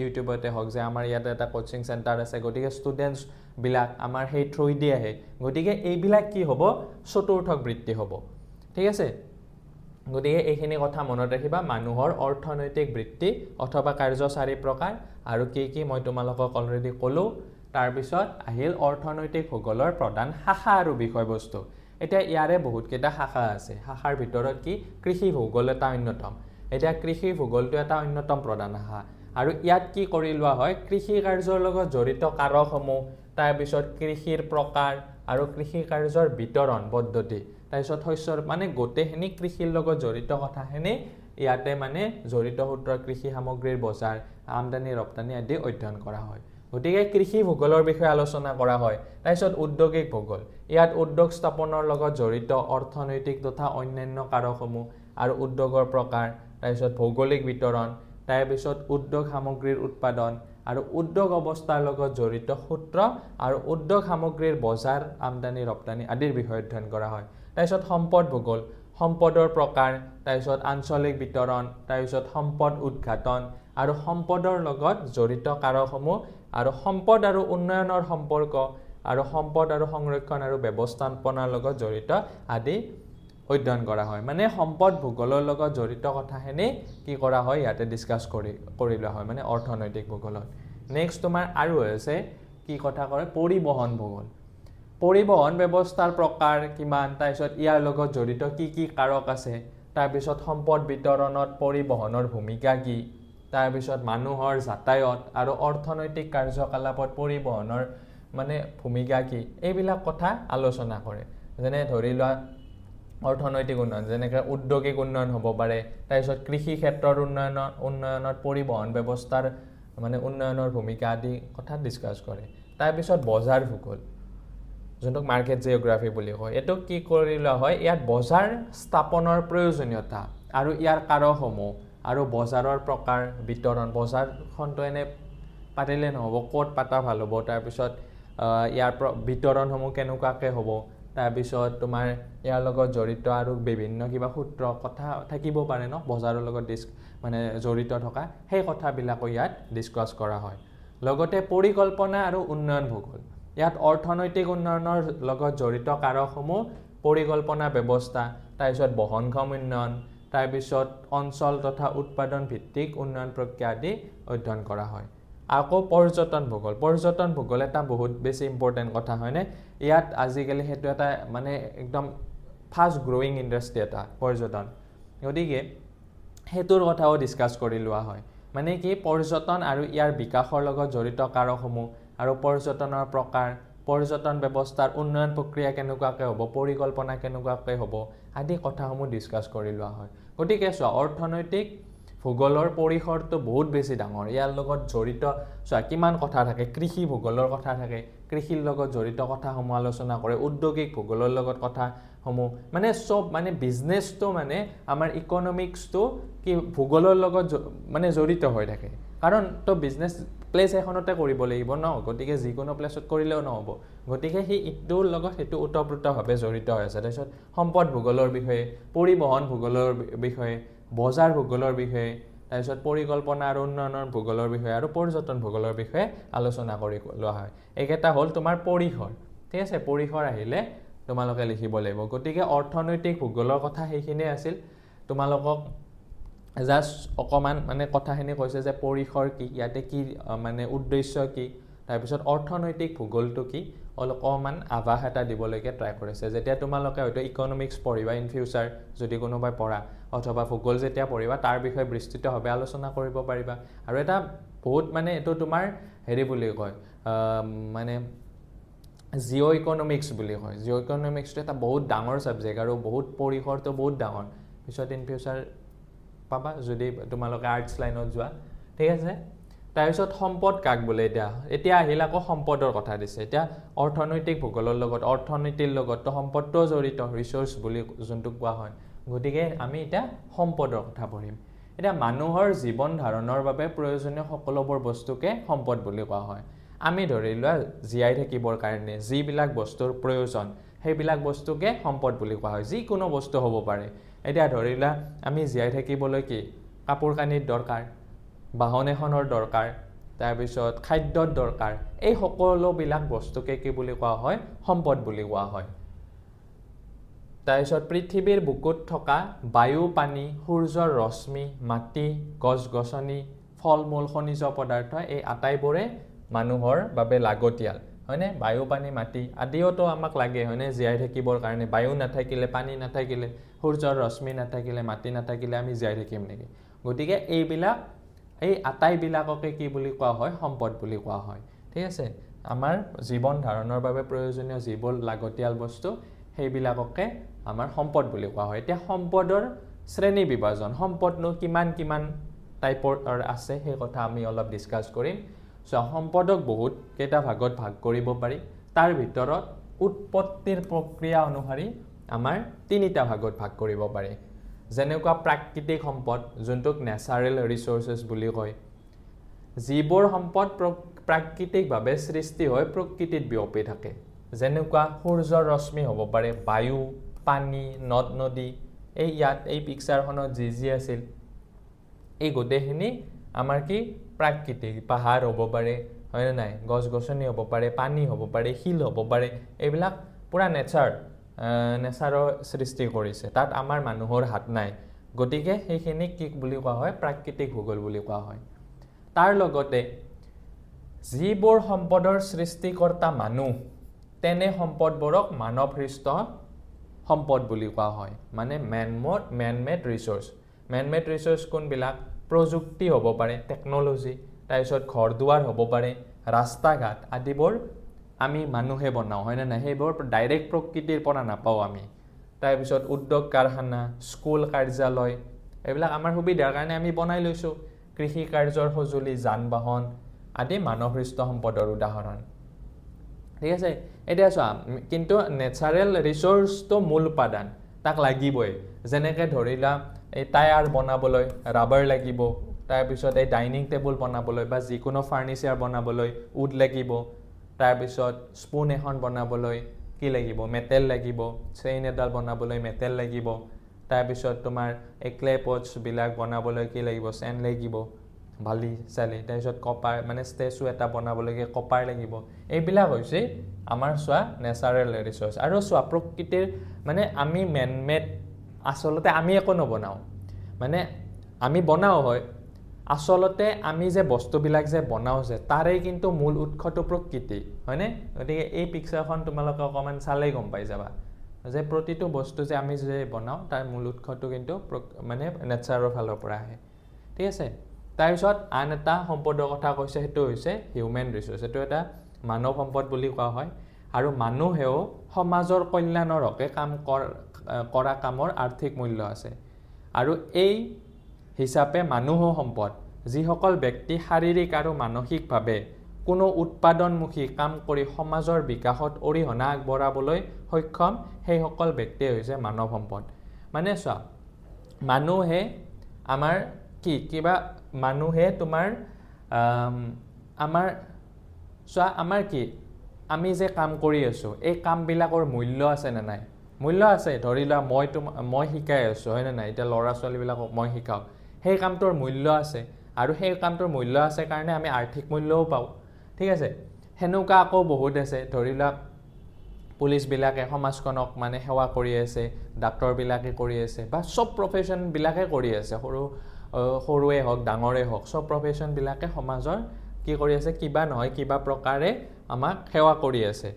ইউটিউবতে হওক যে আমাৰ ইয়াতে এটা কোচিং চেণ্টাৰ আছে গতিকে ষ্টুডেণ্টছ বিলাক আমাৰ সেই থ্ৰুই দি আহে গতিকে এইবিলাক কি হ'ব চতুৰ্থ বৃত্তি হ'ব ঠিক আছে গতিকে এইখিনি কথা মনত ৰাখিবা মানুহৰ অৰ্থনৈতিক বৃত্তি অথবা কাৰ্য 4 প্ৰকাৰ আৰু কি মই তোমালোকক অলৰেডি ক'লো তাৰ পিছত আহিল অৰ্থনৈতিক ভূগোলৰ প্ৰধান শাখা আৰু বিষয়বস্তু এতিয়া ইয়াৰে বহুত কেইটা শাখা আছে শাখাৰ ভিতৰত কি কৃষি ভূগোল এটা অন্যতম এতিয়া কৃষি ভূগোলটো এটা অন্যতম প্ৰধান শাখা আৰু ইয়াত কি কৰি লোৱা হয় কৃষি কাৰ্যৰ লগত জড়িত কাৰকসমূহ তাৰ পিছত কৃষিৰ প্ৰকাৰ আৰু কৃষি কাৰ্যৰ বিতৰণ পদ্ধতি তাৰপিছত শস্যৰ মানে গোটেইখিনি কৃষিৰ লগত জড়িত কথাখিনি ইয়াতে মানে জড়িত সূত্ৰ কৃষি সামগ্ৰীৰ বজাৰ আমদানি ৰপ্তানি আদি অধ্যয়ন কৰা হয় গতিকে কৃষি ভূগোলৰ বিষয়ে আলোচনা কৰা হয় তাৰপিছত উদ্যোগিক ভূগোল ইয়াত উদ্যোগ স্থাপনৰ লগত জড়িত অৰ্থনৈতিক তথা অন্যান্য কাৰকসমূহ আৰু উদ্যোগৰ প্ৰকাৰ তাৰপিছত ভৌগোলিক বিতৰণ তাৰপিছত উদ্যোগ সামগ্ৰীৰ উৎপাদন আৰু উদ্যোগ অৱস্থাৰ লগত জড়িত সূত্ৰ আৰু উদ্যোগ সামগ্ৰীৰ বজাৰ আমদানি ৰপ্তানি আদিৰ বিষয়ে অধ্যয়ন কৰা হয় তাৰপিছত সম্পদ ভূগোল সম্পদৰ প্ৰকাৰ তাৰপিছত আঞ্চলিক বিতৰণ তাৰপিছত সম্পদ উদ্ঘাটন আৰু সম্পদৰ লগত জড়িত কাৰকসমূহ আৰু সম্পদ আৰু উন্নয়নৰ সম্পৰ্ক আৰু সম্পদ আৰু সংৰক্ষণ আৰু ব্যৱস্থাপনাৰ লগত জড়িত আদি অধ্যয়ন কৰা হয় মানে সম্পদ ভূগোলৰ লগত জড়িত কথাখিনি কি কৰা হয় ইয়াতে ডিসকাস কৰি লোৱা হয় মানে অৰ্থনৈতিক ভূগোলত নেক্সট তোমাৰ আৰু আছে কি কথা কৰে পৰিবহন ভূগোল পৰিবহন ব্যৱস্থাৰ প্ৰকাৰ কিমান তাৰপিছত ইয়াৰ লগত জড়িত কি কাৰক আছে তাৰপিছত সম্পদ বিতৰণত পৰিবহনৰ ভূমিকা কি তাৰপিছত মানুহৰ যাতায়াত আৰু অৰ্থনৈতিক কাৰ্যকলাপত পৰিবহনৰ মানে ভূমিকা কি এইবিলাক কথা আলোচনা কৰে যেনে ধৰি লোৱা অৰ্থনৈতিক উন্নয়ন যেনেকৈ উদ্যোগিক উন্নয়ন হ'ব পাৰে তাৰপিছত কৃষি ক্ষেত্ৰৰ উন্নয়নত পৰিবহন ব্যৱস্থাৰ মানে উন্নয়নৰ ভূমিকা আদি কথা ডিসকাস কৰে তাৰপিছত বজাৰ ভূগোল যোনটোক মাৰ্কেট জিওগ্ৰাফি বুলি কয় এটো কি কৰি লোৱা হয় ইয়াত বজাৰ স্থাপনৰ প্ৰয়োজনীয়তা আৰু ইয়াৰ কাৰকসমূহ আৰু বজাৰৰ প্ৰকাৰ বিতৰণ বজাৰখনটো এনে পাতিলে নহ'ব ক'ত পাতা ভাল হ'ব তাৰপিছত ইয়াৰ বিতৰণসমূহ কেনেকুৱাকৈ হ'ব তাৰপিছত তোমাৰ ইয়াৰ লগত জড়িত আৰু বিভিন্ন কিবা সূত্ৰ কথা থাকিব পাৰে ন বজাৰৰ লগত মানে জড়িত থকা সেই কথাবিলাক ইয়াত ডিসকাস কৰা হয় লগতে পৰিকল্পনা আৰু উন্নয়ন ভূগোল ইয়াত অৰ্থনৈতিক উন্নয়নৰ লগত জড়িত কাৰকসমূহ পৰিকল্পনা ব্যৱস্থা তাৰপিছত বহনক্ষম উন্নয়ন তাৰপিছত অঞ্চল তথা উৎপাদন ভিত্তিক উন্নয়ন প্ৰক্ৰিয়া আদি অধ্যয়ন কৰা হয় আকৌ পৰ্যটন ভূগোল এটা বহুত বেছি ইম্পৰ্টেন্ট কথা হয়নে ইয়াত আজিকালি হেতু এটা মানে একদম ফাষ্ট গ্ৰোইং ইন্ডাষ্ট্ৰি এটা পৰ্যটন গতিকে হেতুৰ কথাও ডিসকাস কৰি লোৱা হয় মানে কি পৰ্যটন আৰু ইয়াৰ বিকাশৰ লগত জড়িত কাৰকসমূহ আৰু পৰ্যটনৰ প্ৰকাৰ পৰ্যটন ব্যৱস্থাৰ উন্নয়ন প্ৰক্ৰিয়া কেনেকুৱাকৈ হ'ব পৰিকল্পনা কেনেকুৱাকৈ হ'ব আদি কথাসমূহ ডিসকাস কৰি লোৱা হয় গতিকে অৰ্থনৈতিক ভূগোলৰ পৰিসৰটো বহুত বেছি ডাঙৰ ইয়াৰ লগত জড়িত কিমান কথা থাকে কৃষি ভূগোলৰ কথা থাকে কৃষিৰ লগত জড়িত কথাসমূহ আলোচনা কৰে উদ্যোগিক ভূগোলৰ লগত কথাসমূহ মানে সব মানে বিজনেছটো মানে আমাৰ ইকনমিক্সটো কি ভূগোলৰ লগত মানে জড়িত হৈ থাকে কাৰণ তো বিজনেছ প্লেস এখনতে কৰিব লাগিব ন গতিকে যিকোনো প্লেছত কৰিলেও নহব গতিকে সেই ইটোৰ লগত হেতু ওতপ্ৰোতভাৱে জড়িত হৈ আছে তাৰপিছত সম্পদ ভূগোলৰ বিষয়ে পৰিবহন ভূগোলৰ বিষয়ে বজাৰ ভূগোলৰ বিষয়ে তাৰপিছত পৰিকল্পনা আৰু উন্নয়নৰ ভূগোলৰ বিষয়ে আৰু পৰ্যটন ভূগোলৰ বিষয়ে আলোচনা কৰি লোৱা হয় এইকেইটা হ'ল তোমাৰ পৰিসৰ ঠিক আছে পৰিসৰ আহিলে তোমালোকে লিখিব লাগিব গতিকে অৰ্থনৈতিক ভূগোলৰ কথা সেইখিনিয়ে আছিল তোমালোকক জাস্ট অকমান মানে কথাখিনি কৈছে যে পৰিসৰ কি ইয়াতে কি মানে উদ্দেশ্য কি তাৰপিছত অৰ্থনৈতিক ভূগোলটো কি অলপমান আভাস এটা দিবলৈকে ট্ৰাই কৰিছে যেতিয়া তোমালোকে হয়তো ইকনমিক্স পঢ়িবা ইন ফিউচাৰ যদি কোনোবাই পঢ়া অথবা ভূগোল যেতিয়া পঢ়িবা তাৰ বিষয়ে বিস্তৃতভাৱে আলোচনা কৰিব পাৰিবা আৰু এটা বহুত মানে এটো তোমাৰ হেৰি বুলি কয় মানে জিও ইকনমিক্স বুলি কয় জিও ইকনমিক্সটো এটা বহুত ডাঙৰ সাবজেক্ট আৰু বহুত পৰিসৰটো বহুত ডাঙৰ পিছত ইন ফিউচাৰ পাবা যদি তোমালোকে আৰ্টছ লাইনত যোৱা ঠিক আছে তাৰপিছত সম্পদ কাক বোলে এতিয়া আহিল আকৌ সম্পদৰ কথা দিছে এতিয়া অৰ্থনৈতিক ভূগোলৰ লগত অৰ্থনীতিৰ লগত তো সম্পদটো জড়িত ৰিসোৰ্স বুলি যোনটো কোৱা হয় গতিকে আমি এটা সম্পদৰ কথা পঢ়িম এটা মানুহৰ জীৱন ধাৰণৰ বাবে প্ৰয়োজনীয় সকলোবোৰ বস্তুকে সম্পদ বুলি কোৱা হয় আমি ধৰি লোৱা জীয়াই থাকিবৰ কাৰণে যিবিলাক বস্তুৰ প্ৰয়োজন সেইবিলাক বস্তুকে সম্পদ বুলি কোৱা হয় যিকোনো বস্তু হ'ব পাৰে এতিয়া ধৰিলা আমি জীয়াই থাকিবলৈ কি কাপোৰ কানিৰ দৰকাৰ বাহন এখনৰ দৰকাৰ তাৰ পিছত খাদ্যৰ দৰকাৰ এই সকলোবিলাক বস্তুকে কি বুলি কোৱা হয় সম্পদ বুলি কোৱা হয় তাৰপিছত পৃথিৱীৰ বুকুত থকা বায়ু পানী সূৰ্যৰ ৰশ্মি মাটি গছ-গছনি ফল-মূল খনিজ পদাৰ্থ এই আটাইবোৰে মানুহৰ বাবে লাগতিয়াল হয়নে বায়ু পানী মাটি আদিওতো আমাক লাগে হয়নে জীয়াই থাকিবৰ কাৰণে বায়ু নাথাকিলে পানী নাথাকিলে সূৰ্যৰ ৰশ্মি নাথাকিলে মাটি নাথাকিলে আমি জীয়াই থাকিম নেকি গতিকে এইবিলাক এই আটাইবিলাককে কি বুলি কোৱা হয় সম্পদ বুলি কোৱা হয় ঠিক আছে আমাৰ জীৱন ধাৰণৰ বাবে প্ৰয়োজনীয় যিবোৰ লাগতিয়াল বস্তু সেইবিলাককে আমাৰ সম্পদ বুলি কোৱা হয় এতিয়া সম্পদৰ শ্ৰেণী বিভাজন সম্পদনো কিমান টাইপৰ আছে সেই কথা আমি অলপ ডিসকাস কৰিম সো সম্পদক বহুত কেইটা ভাগত ভাগ কৰিব পাৰি তাৰ ভিতৰত উৎপত্তিৰ প্ৰক্ৰিয়া অনুসৰি আমাৰ তিনিটা ভাগত ভাগ কৰিব পাৰি যেনেকুৱা প্ৰাকৃতিক সম্পদ যোনটোক ন্যাচাৰেল ৰিসোৰ্সেস বুলি কয় যিবোৰ সম্পদ প্ৰাকৃতিকভাৱে সৃষ্টি হয় প্ৰকৃতিত বিয়পি থাকে যেনেকুৱা সূৰ্যৰ ৰশ্মি হ'ব পাৰে বায়ু পানী নদ নদী এই ইয়াত এই পিকচাৰখনত যি আছিল এই গোটেইখিনি আমাৰ কি প্ৰাকৃতিক পাহাৰ হ'ব পাৰে হয় নাই গছ গছনি হ'ব পাৰে পানী হ'ব পাৰে শিল হ'ব পাৰে এইবিলাক পুৰা নেচাৰৰ সৃষ্টি কৰিছে তাত আমাৰ মানুহৰ হাত নাই গতিকে সেইখিনি কি বুলি কোৱা হয় প্ৰাকৃতিক ভূগোল বুলি কোৱা হয় তাৰ লগতে যিবোৰ সম্পদৰ সৃষ্টিকৰ্তা মানুহ তেনে সম্পদবোৰক মানৱসৃষ্ট সম্পদ বুলি কোৱা হয় মানে man made resource কোনবিলাক প্ৰযুক্তি হ'ব পাৰে টেকনলজি তাৰপিছত ঘৰ দুৱাৰ হ'ব পাৰে ৰাস্তা ঘাট আদিবোৰ আমি মানুহে বনাও হয় না সেইবোৰ ডাইৰেক্ট প্ৰকৃতিৰ পৰা নাপাও আমি তাৰপিছত উদ্যোগ কাৰখানা স্কুল কাৰ্যালয় এইবিলাক আমাৰ সুবিধাৰ কাৰণে আমি বনাই লৈছো কৃষি কাৰ্যৰ সঁজুলি যান বাহন আদি মানৱসৃষ্ট সম্পদৰ উদাহৰণ ঠিক আছে এটা চোৱা কিন্তু নেচাৰেল ৰিসোৰ্স তো মূল উপাদান তাক লাগিবই যেনেকৈ ধৰিলা এই টায়াৰ বনাবলৈ ৰাবাৰ লাগিব তাৰ পিছত এই ডাইনিং টেবুল বনাবলৈ বা যিকোনো ফাৰ্নিচাৰ বনাবলৈ উড লাগিব তাৰ পিছত স্পুন এখন বনাবলৈ কি লাগিব মেটেল লাগিব চেইন এডাল বনাবলৈ মেটেল লাগিব তাৰ পিছত তোমাৰ এই ক্লে পটছ বিলাক বনাবলৈ কি লাগিব চেন লাগিব বালি চালি তাৰ পিছত কপাৰ মানে ষ্টেচু এটা বনাবলৈ কপাৰ লাগিব এইবিলাক হৈছে আমাৰ সোৱা নেচাৰেল ৰিসোৰ্স আৰু সোৱা প্ৰকৃতিৰ মানে আমি ম্যান মেড আসলতে আমি একো নবনাও মানে আমি বনাও হয় আসলতে আমি যে বস্তুবিলাক যে বনাও যে তাৰে কিন্তু মূল উৎসটো প্ৰকৃতি হয়নে গতিকে এই পিকচাৰখন তোমালোকে অকমান চালেই গম পাই যাবা যে প্ৰতিটো বস্তু যে আমি যে বনাও তাৰ মূল উৎসটো কিন্তু মানে নেচাৰৰ ফালৰ পৰা আহে ঠিক আছে তাৰ পিছত আন এটা সম্পদৰ কথা কৈছে হেতু হৈছে হিউম্যান ৰিসোৰ্স এটো এটা মানৱ সম্পদ বুলি কোৱা হয় আৰু মানুহেও সমাজৰ কল্যাণৰ হকে কাম কৰা কামৰ আৰ্থিক মূল্য আছে আৰু এই হিচাপে মানুহ সম্পদ যিসকল ব্যক্তি শাৰীৰিক আৰু মানসিকভাৱে কোনো উৎপাদনমুখী কাম কৰি সমাজৰ বিকাশত অৰিহণা আগবঢ়াবলৈ সক্ষম সেই সকল ব্যক্তি হৈছে মানৱ সম্পদ মানে চোৱা মানুহে আমাৰ কিবা মানুহে তোমাৰ আমাৰ কি আমি যে কাম কৰি আছো এই কাম বিলাকৰ মূল্য আছে না নাই মূল্য আছে ধৰিলা মই শিকাই আছো হয় না নাই এটা লৰা ছোৱালী বিলাকক মই শিকাও সেই কামটোৰ মূল্য আছে আৰু সেই কামটোৰ মূল্য আছে কাৰণে আমি আৰ্থিক মূল্যও পাও ঠিক আছে হেনুকা আকৌ বহুত আছে ধৰিলা পুলিশ বিলাকে সমাজখনক মানে সেৱা কৰি আছে ডাক্তৰ বিলাকে কৰি আছে বা সব প্ৰফেশন বিলাকে কৰি আছে সৰুৱে হওক ডাঙৰে হওক সব প্ৰফেশন বিলাকে সমাজৰ কি কৰি আছে কিবা নহয় কিবা প্ৰকাৰে আমাক সেৱা কৰি আছে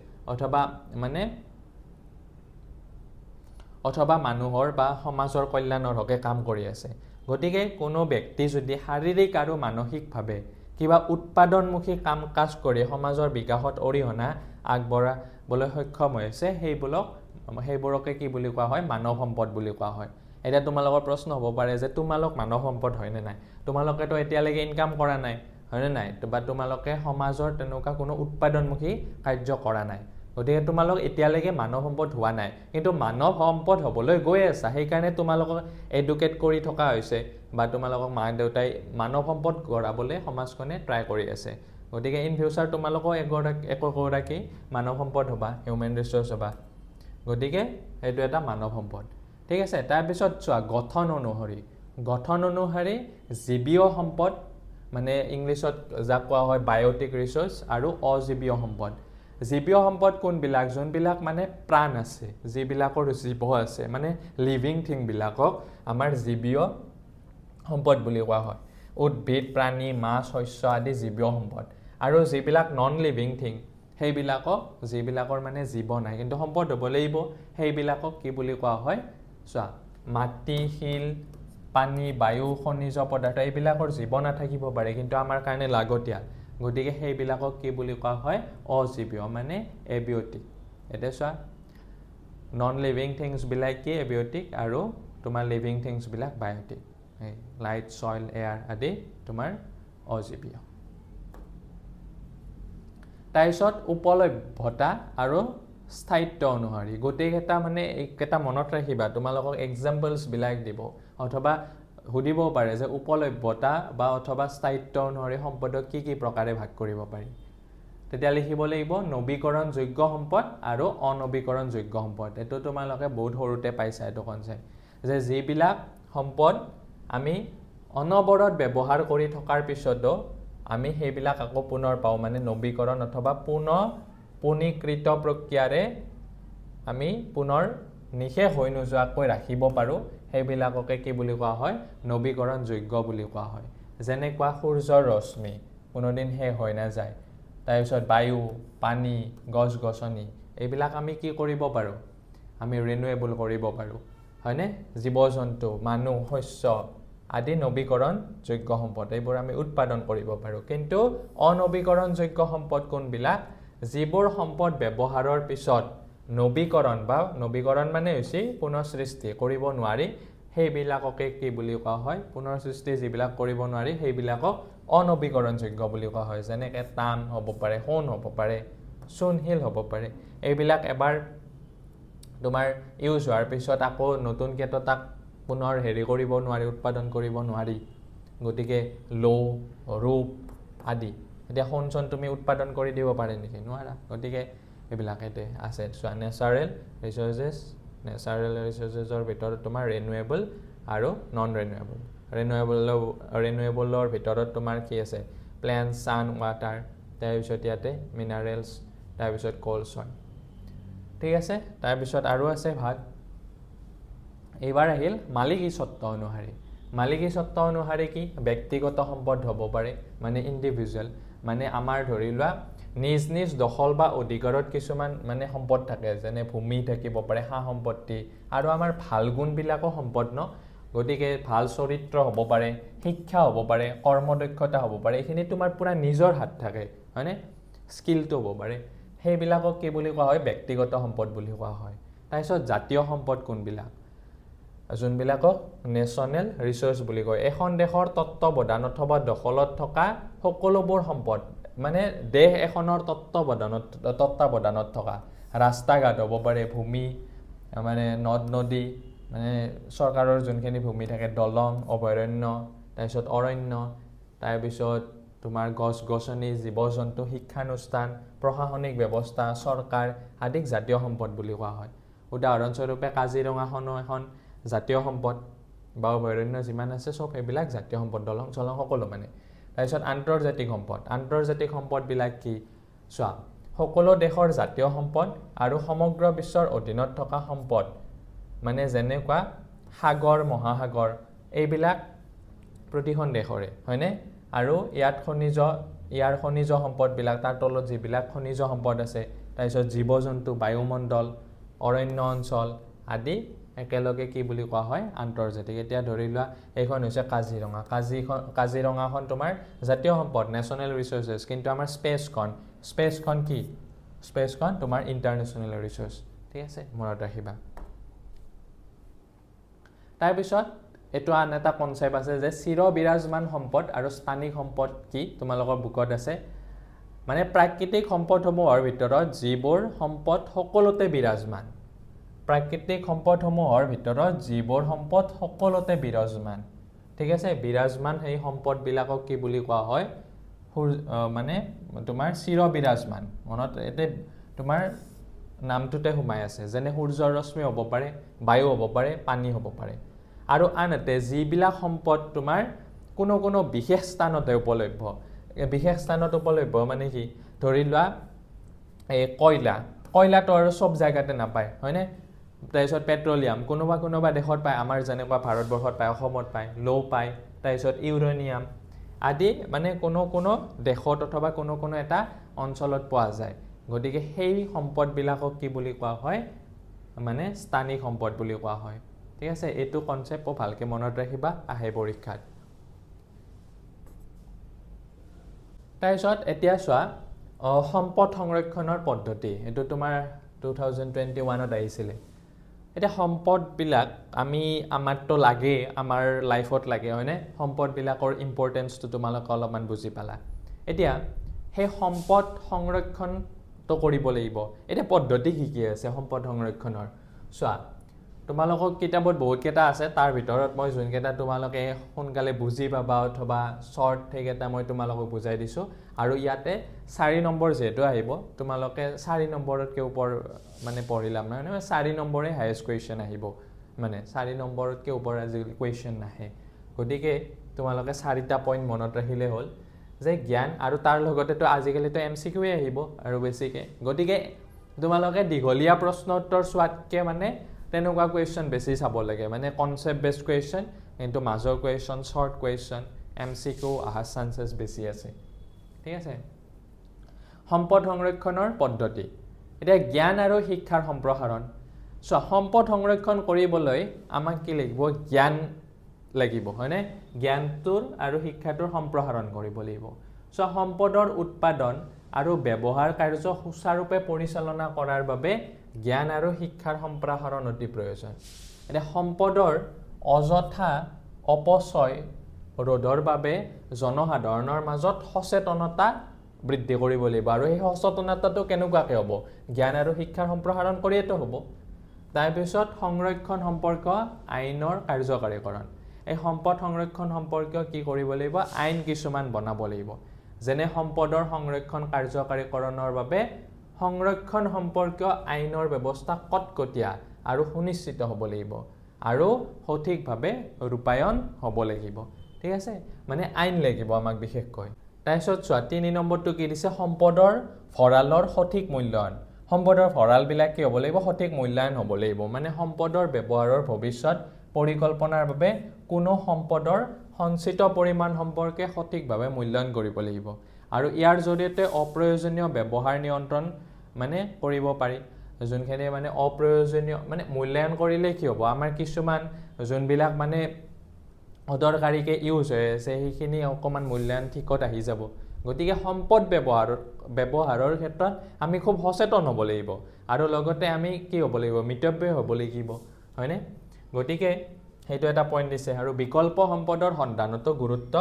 অথবা মানুহৰ বা সমাজৰ কল্যাণৰ হকে কাম কৰি আছে গতিকে কোনো ব্যক্তি যদি শাৰীৰিক আৰু মানসিকভাৱে কিবা উৎপাদনমুখী কাম কাজ কৰি সমাজৰ বিকাশত অৰিহণা আগবঢ়াবলৈ সক্ষম হৈছে সেইবোৰকে কি বুলি কোৱা হয় মানৱ সম্পদ বুলি কোৱা হয় এটা তোমালোকৰ প্ৰশ্ন হ'ব পাৰে যে তোমালোক মানৱ সম্পদ হয় নে নাই তোমালোকেতো এতিয়ালৈকে ইনকাম কৰা নাই হয় নে নাই বা তোমালোকে সমাজৰ তেনেকুৱা কোনো উৎপাদনমুখী কাৰ্য কৰা নাই গতিকে তোমালোক এতিয়ালৈকে মানৱ সম্পদ হোৱা নাই কিন্তু মানৱ সম্পদ হ'বলৈ গৈ আছে সেইকাৰণে তোমালোকক এডুকেট কৰি থকা হৈছে বা তোমালোকক মা দেউতাই মানৱ সম্পদ গঢ়াবলৈ সমাজখনে ট্ৰাই কৰি আছে গতিকে ইন ফিউচাৰ তোমালোকক একোগৰাকী মানৱ সম্পদ হ'বা হিউম্যান ৰিসোৰ্স হ'বা গতিকে এইটো এটা মানৱ সম্পদ ঠিক আছে তাৰ পিছত চোৱা গঠন অনুসৰি জীৱীয় সম্পদ মানে ইংলিছত যাক কোৱা হয় বায়োটিক ৰিসোৰ্স আৰু অজীৱীয় সম্পদ জীৱীয় সম্পদ কোনবিলাক যোনবিলাক মানে প্ৰাণ আছে যিবিলাকৰ জীৱ আছে মানে লিভিং থিং বিলাকক আমাৰ জীৱীয় সম্পদ বুলি কোৱা হয় উদ্ভিদ প্ৰাণী মাছ শস্য আদি জীৱীয় সম্পদ আৰু যিবিলাক নন লিভিং থিং যিবিলাকৰ মানে জীৱ নাই কিন্তু সম্পদ হ'ব লাগিব সেইবিলাকক কি বুলি কোৱা হয় চোৱা মাটি শিল পানী বায়ু খনিজ পদাৰ্থ এইবিলাকৰ জীৱ নাথাকিব পাৰে কিন্তু আমাৰ কাৰণে লাগতিয়াল গতিকে সেইবিলাকক কি বুলি কোৱা হয় অজীৱীয় মানে এবিওটিক এটা চোৱা নন লিভিং থিংছবিলাক কি এবিঅটিক আৰু তোমাৰ লিভিং থিংছবিলাক বায়'টিক লাইট সইল এয়াৰ আদি তোমাৰ অজীৱীয় তাৰপিছত উপলভ্যতা আৰু স্থায়িত্ব অনুসৰি গোটেইকেইটা মানে এইকেইটা মনত ৰাখিবা তোমালোকক এক্সাম্পলছবিলাক দিব অথবা সুধিব পাৰে যে উপলভ্যতা বা অথবা স্থায়িত্ব অনুসৰি সম্পদক কি কি প্ৰকাৰে ভাগ কৰিব পাৰি তেতিয়া লিখিব লাগিব নৱীকৰণযোগ্য সম্পদ আৰু অনৱীকৰণযোগ্য সম্পদ এটো তোমালোকে বহুত সৰুতে পাইছা এটো কনসেপ্ট যে যিবিলাক সম্পদ আমি অনবৰত ব্যৱহাৰ কৰি থকাৰ পিছতো আমি সেইবিলাক আকৌ পুনৰ পাও মানে নৱীকৰণ অথবা পুনৰীকৃত প্ৰক্ৰিয়াৰে আমি পুনৰ নিখে হৈ নোযোৱাকৈ ৰাখিব পাৰো সেইবিলাককে কি বুলি কোৱা হয় নৱীকৰণযোগ্য বুলি কোৱা হয় যেনেকুৱা সূৰ্যৰ ৰশ্মি কোনোদিন শেষ হৈ নাযায় তাৰপিছত বায়ু পানী গছ গছনি এইবিলাক আমি কি কৰিব পাৰো আমি ৰিনিউৱেবল কৰিব পাৰো হয়নে জীৱ-জন্তু মানুহ শস্য আদি নৱীকৰণযোগ্য সম্পদ এইবোৰ আমি উৎপাদন কৰিব পাৰো কিন্তু অনৱীকৰণযোগ্য সম্পদ কোনবিলাক যিবোৰ সম্পদ ব্যৱহাৰৰ পিছত নৱীকৰণ মানে হৈছে পুনৰ সৃষ্টি কৰিব নোৱাৰি সেইবিলাককে কি বুলি কোৱা হয় পুনৰ সৃষ্টি যিবিলাক কৰিব নোৱাৰি সেইবিলাকক অনৱীকৰণযোগ্য বুলি কোৱা হয় যেনেকৈ তাম হ'ব পাৰে সোণ হ'ব পাৰে চূণশিল হ'ব পাৰে এইবিলাক এবাৰ তোমাৰ ইউজ হোৱাৰ পিছত আকৌ নতুনকৈ তাক পুনৰ হেৰি কৰিব নোৱাৰি উৎপাদন কৰিব নোৱাৰি গতিকে লো ৰূপ আদি এতিয়া সোণ তুমি উৎপাদন কৰি দিব পাৰে নেকি নোৱাৰা গতিকে এইবিলাক এতে আছে নেচাৰেল ৰিসোৰ্সেছৰ ভিতৰত তোমাৰ ৰিনিউৱেবল আৰু নন ৰিনিউৱেবলৰ ভিতৰত তোমাৰ কি আছে প্লেন্ট সান ওৱাটাৰ তাৰপিছত ইয়াতে মিনাৰেলছ তাৰপিছত কোল সইল ঠিক আছে তাৰপিছত আৰু আছে ভাগ এইবাৰ আহিল মালিকী স্বত্ব অনুসাৰি কি ব্যক্তিগত সম্পদ হ'ব পাৰে মানে ইন্ডিভিজুৱেল মানে আমাৰ ধৰি লোৱা নিজ নিজ দখল বা অধিকাৰত কিছুমান মানে সম্পদ থাকে যেনে ভূমি থাকিব পাৰে হা সম্পত্তি আৰু আমাৰ ভাল গুণবিলাকো সম্পদ ন গতিকে ভাল চৰিত্ৰ হ'ব পাৰে শিক্ষা হ'ব পাৰে কৰ্মদক্ষতা হ'ব পাৰে এইখিনি তোমাৰ পুৰা নিজৰ হাত থাকে হয়নে স্কিলটো হ'ব পাৰে সেইবিলাকক কি বুলি কোৱা হয় ব্যক্তিগত সম্পদ বুলি কোৱা হয় তাৰপিছত জাতীয় সম্পদ কোনবিলাক যোনবিলাকক নেশ্যনেল ৰিসোৰ্স বুলি কয় এখন দেশৰ তত্ত্বাৱধান অথবা দখলত থকা সকলোবোৰ সম্পদ মানে দেশ এখনৰ তত্ত্বাৱধানত থকা ৰাস্তা ঘাট হ'ব পাৰে ভূমি মানে নদ নদী মানে চৰকাৰৰ যোনখিনি ভূমি থাকে দলং অভয়াৰণ্য তাৰপিছত অৰণ্য তাৰপিছত তোমাৰ গছ গছনি জীৱ-জন্তু শিক্ষানুষ্ঠান প্ৰশাসনিক ব্যৱস্থা চৰকাৰ আদিক জাতীয় সম্পদ বুলি কোৱা হয় উদাহৰণস্বৰূপে কাজিৰঙাখনো এখন জাতীয় সম্পদ বা অভয়াৰণ্য যিমান আছে সব এইবিলাক জাতীয় সম্পদ দলং চলং সকলো মানে তাৰপিছত আন্তৰ্জাতিক সম্পদবিলাক কি চোৱা সকলো দেশৰ জাতীয় সম্পদ আৰু সমগ্ৰ বিশ্বৰ অধীনত থকা সম্পদ মানে যেনেকুৱা সাগৰ মহাসাগৰ এইবিলাক প্ৰতিখন দেশৰে হয়নে আৰু ইয়াৰ খনিজ সম্পদবিলাক তাৰ তলত যিবিলাক খনিজ সম্পদ আছে তাৰপিছত জীৱ-জন্তু বায়ুমণ্ডল অৰণ্য অঞ্চল আদি একেলগে কি বুলি কোৱা হয় আন্তৰ্জাতিক এতিয়া ধৰি লোৱা এইখন হৈছে কাজিৰঙাখন তোমাৰ জাতীয় সম্পদ নেশ্যনেল ৰিসোৰ্সেছ কিন্তু আমাৰ স্পেচখন তোমাৰ ইণ্টাৰনেশ্যনেল ৰিসোৰ্স ঠিক আছে মনত ৰাখিবা তাৰপিছত এটো আন এটা কনসেপ্ট আছে যে চিৰবিৰাজমান সম্পদ আৰু স্থানিক সম্পদ কি তোমালোকৰ বুকত আছে মানে প্ৰাকৃতিক সম্পদসমূহৰ ভিতৰত যিবোৰ সম্পদ সকলোতে বিৰাজমান ঠিক আছে বিৰাজমান সেই সম্পদবিলাকক কি বুলি কোৱা হয় মানে তোমাৰ চিৰবিৰাজমান মনত এতে তোমাৰ নামটোতে সোমাই আছে যেনে সূৰ্যৰ ৰশ্মি হ'ব পাৰে বায়ু হ'ব পাৰে পানী হ'ব পাৰে আৰু আনহাতে যিবিলাক সম্পদ তোমাৰ কোনো বিশেষ স্থানতে উপলব্ধ মানে কি ধৰি লোৱা এই কয়লাটো আৰু সব জায়গাতে নাপায় হয়নে তাৰপিছত পেট্ৰলিয়াম কোনোবা দেশত পায় আমাৰ যেনেকুৱা ভাৰতবৰ্ষত পায় অসমত পায় লো পায় তাৰপিছত ইউৰেনিয়াম আদি মানে কোনো দেশত অথবা কোনো এটা অঞ্চলত পোৱা যায় গতিকে সেই সম্পদবিলাকক কি বুলি কোৱা হয় মানে স্থানিক সম্পদ বুলি কোৱা হয় ঠিক আছে এইটো কনসেপ্ট ভালকে মনত ৰাখিবা আহে পৰীক্ষাত তাৰপিছত এতিয়া চোৱা সম্পদ সংৰক্ষণৰ পদ্ধতি এটো তোমাৰ 2021 ত আহিছিলে এতিয়া সম্পদবিলাক আমি আমাৰতো লাগে আমাৰ লাইফত লাগে হয়নে সম্পদবিলাকৰ ইম্পৰ্টেঞ্চটো তোমালোকে অলপমান বুজি পালা এতিয়া সেই সম্পদ সংৰক্ষণটো কৰিব লাগিব এতিয়া পদ্ধতি কি আছে সম্পদ সংৰক্ষণৰ চোৱা তোমালোকক কিতাপত বহুত কেইটা আছে তাৰ ভিতৰত মই যোনকেইটা তোমালোকে সোনকালে বুজি পাবা অথবা শৰ্ট সেইকেইটা মই তোমালোকক বুজাই দিছোঁ আৰু ইয়াতে 4 নম্বৰ যেটো আহিব তোমালোকে 4 নম্বৰতকৈ ওপৰ মানে পঢ়িলাম না 4 নম্বৰে হাইয়েষ্ট কুৱেশ্যন আহিব মানে 4 নম্বৰতকৈ ওপৰ আজিকালি কুৱেশ্যন নাহে গতিকে তোমালোকে 4টা পইণ্ট মনত ৰাখিলে হ'ল যে জ্ঞান আৰু তাৰ লগতেতো আজিকালিতো এমচিকিউৱে আহিব আৰু বেছিকৈ গতিকে তোমালোকে দীঘলীয়া প্ৰশ্ন উত্তৰ চোৱাতকৈ মানে তেনেকুৱা কুৱেশ্যন বেছি চাব লাগে মানে কনচেপ্ট বেছড কুৱেশ্যন কিন্তু মাজৰ কুৱেশ্যন শৰ্ট কুৱেশ্যন এমচিকিউ অহাৰ চান্সেছ বেছি আছে ঠিক আছে সম্পদ সংৰক্ষণৰ পদ্ধতি এতিয়া জ্ঞান আৰু শিক্ষাৰ সম্প্ৰসাৰণ চ সম্পদ সংৰক্ষণ কৰিবলৈ আমাক কি লাগিব জ্ঞান লাগিব হয়নে জ্ঞানটোৰ আৰু শিক্ষাটোৰ সম্প্ৰসাৰণ কৰিব লাগিব চ সম্পদৰ উৎপাদন আৰু ব্যৱহাৰ কাৰ্য সুচাৰুৰূপে পৰিচালনা কৰাৰ বাবে জ্ঞান আৰু শিক্ষাৰ সম্প্ৰসাৰণ অতি প্ৰয়োজন এতিয়া সম্পদৰ অযথা অপচয় ৰোধৰ বাবে জনসাধাৰণৰ মাজত সচেতনতা বৃদ্ধি কৰিব লাগিব আৰু এই সচেতনতাটো কেনেকুৱাকৈ হ'ব জ্ঞান আৰু শিক্ষাৰ সম্প্ৰসাৰণ কৰিয়েতো হ'ব তাৰপিছত সংৰক্ষণ সম্পৰ্কীয় আইনৰ কাৰ্যকাৰীকৰণ এই সম্পদ সংৰক্ষণ সম্পৰ্কীয় কি কৰিব লাগিব আইন কিছুমান বনাব লাগিব যেনে সম্পদৰ সংৰক্ষণ কাৰ্যকাৰীকৰণৰ বাবে সংৰক্ষণ সম্পৰ্কীয় আইনৰ ব্যৱস্থা কটকটীয়া আৰু সুনিশ্চিত হ'ব লাগিব আৰু সঠিকভাৱে ৰূপায়ণ হ'ব লাগিব ঠিক আছে মানে আইন লাগিব আমাক বিশেষকৈ তাৰপিছত চোৱা 3 নম্বৰটো কি দিছে সম্পদৰ ভঁৰালৰ সঠিক মূল্যায়ন সম্পদৰ ভঁৰালবিলাক কি হ'ব লাগিব সঠিক মূল্যায়ন হ'ব লাগিব মানে সম্পদৰ ব্যৱহাৰৰ ভৱিষ্যত পৰিকল্পনাৰ বাবে কোনো সম্পদৰ সঞ্চিত পৰিমাণ সম্পৰ্কে সঠিকভাৱে মূল্যায়ন কৰিব লাগিব আৰু ইয়াৰ জৰিয়তে অপ্ৰয়োজনীয় ব্যৱহাৰ নিয়ন্ত্ৰণ মানে কৰিব পাৰি যোনখিনি মানে অপ্ৰয়োজনীয় মানে মূল্যায়ন কৰিলে কি হ'ব আমাৰ কিছুমান যোনবিলাক মানে অদৰকাৰীকৈ ইউজ হৈ আছে সেইখিনি অকণমান মূল্যায়ন ঠিকত আহি যাব গতিকে সম্পদ ব্যৱহাৰৰ ক্ষেত্ৰত আমি খুব সচেতন হ'ব লাগিব আৰু লগতে আমি কি হ'ব লাগিব মিতব্যয় হ'ব লাগিব হয়নে গতিকে সেইটো এটা পইণ্ট দিছে আৰু বিকল্প সম্পদৰ সন্ধানতো গুৰুত্ব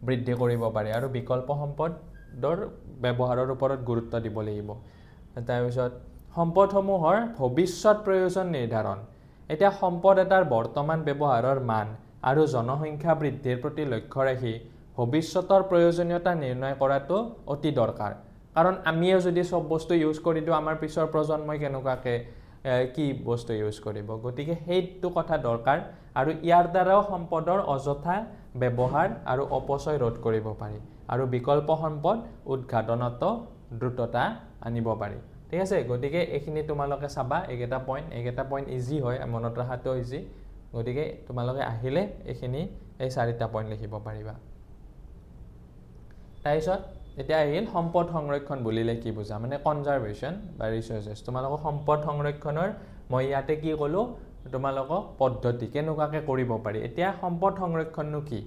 বৃদ্ধি কৰিব পাৰে আৰু বিকল্প সম্পদৰ ব্যৱহাৰৰ ওপৰত গুৰুত্ব দিব লাগিব তাৰপিছত সম্পদসমূহৰ ভৱিষ্যত প্ৰয়োজন নিৰ্ধাৰণ এতিয়া সম্পদ এটাৰ বৰ্তমান ব্যৱহাৰৰ মান আৰু জনসংখ্যা বৃদ্ধিৰ প্ৰতি লক্ষ্য ৰাখি ভৱিষ্যতৰ প্ৰয়োজনীয়তা নিৰ্ণয় কৰাটো অতি দৰকাৰ কাৰণ আমিও যদি সব বস্তু ইউজ কৰি দিওঁ আমাৰ পিছৰ প্ৰজন্মই কেনেকুৱাকৈ কি বস্তু ইউজ কৰিব গতিকে সেইটো কথা দৰকাৰ আৰু ইয়াৰ দ্বাৰাও সম্পদৰ অযথা ব্যৱহাৰ আৰু অপচয় ৰোধ কৰিব পাৰি আৰু বিকল্প সম্পদ উৎঘাটনত দ্ৰুততা আনিব পাৰি ঠিক আছে গতিকে এইখিনি তোমালোকে চাবা এইকেইটা পইণ্ট ইজি হয় মনত ৰখাটো ইজি গতিকে তোমালোকে আহিলে এইখিনি এই 4টা পইণ্ট লিখিব পাৰিবা তাৰপিছত এতিয়া আহিল সম্পদ সংৰক্ষণ বুলিলে কি বুজা মানে কনজাৰভেশ্যন বা ৰিচোৰ্চেছ তোমালোকক সম্পদ সংৰক্ষণৰ মই ইয়াতে কি ক'লোঁ তোমালোকক পদ্ধতি কেনেকুৱাকৈ কৰিব পাৰি এতিয়া সম্পদ সংৰক্ষণনো কি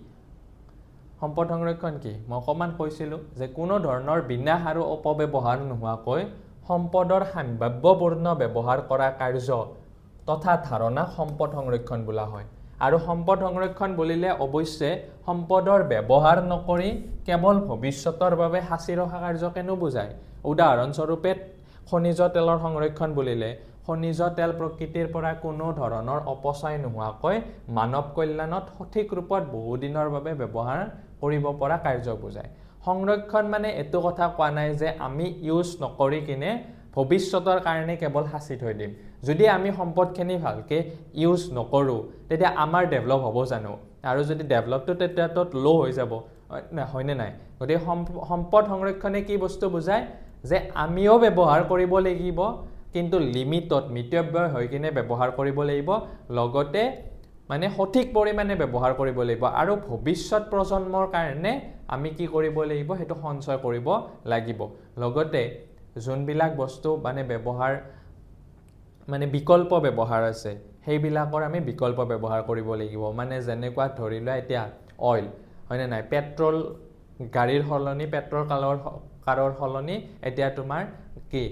সম্পদ সংৰক্ষণ কি মই অকণমান কৈছিলোঁ যে কোনো ধৰণৰ বিনাশ আৰু অপব্যৱহাৰ নোহোৱাকৈ সম্পদৰ সম্ভাৱ্যপূৰ্ণ ব্যৱহাৰ কৰা কাৰ্য তথা ধাৰণা সম্পদ সংৰক্ষণ বোলা হয় আৰু সম্পদ সংৰক্ষণ বুলিলে অৱশ্যে সম্পদৰ ব্যৱহাৰ নকৰি কেৱল ভৱিষ্যতৰ বাবে সাঁচি ৰখা কাৰ্যকে নুবুজায় উদাহৰণস্বৰূপে খনিজ তেলৰ সংৰক্ষণ বুলিলে খনিজ তেল প্ৰকৃতিৰ পৰা কোনো ধৰণৰ অপচয় নোহোৱাকৈ মানৱ কল্যাণত সঠিক ৰূপত বহুদিনৰ বাবে ব্যৱহাৰ কৰিব পৰা কাৰ্য বুজায় সংৰক্ষণ মানে এইটো কথা কোৱা নাই যে আমি ইউজ নকৰি কিনে ভৱিষ্যতৰ কাৰণে কেৱল সাঁচি থৈ দিম যদি আমি সম্পদখিনি ভালকৈ ইউজ নকৰোঁ তেতিয়া আমাৰ ডেভেলপ হ'ব জানো আৰু যদি ডেভেলপটো তেতিয়াতো ল' হৈ যাব হয়নে নাই গতিকে সম্পদ সংৰক্ষণে কি বস্তু বুজায় যে আমিও ব্যৱহাৰ কৰিব লাগিব কিন্তু লিমিটত মিতব্যয় হৈ কিনে ব্যৱহাৰ কৰিব লাগিব লগতে মানে সঠিক পৰিমাণে ব্যৱহাৰ কৰিব লাগিব আৰু ভৱিষ্যত প্ৰজন্মৰ কাৰণে আমি কি কৰিব লাগিব সেইটো সঞ্চয় কৰিব লাগিব লগতে যোনবিলাক বস্তু মানে ব্যৱহাৰ মানে বিকল্প ব্যৱহাৰ আছে সেইবিলাকৰ আমি বিকল্প ব্যৱহাৰ কৰিব লাগিব মানে যেনেকুৱা ধৰি লোৱা এতিয়া অইল হয়নে নাই পেট্ৰল গাড়ীৰ সলনি পেট্ৰল কাৰৰ সলনি এতিয়া তোমাৰ কি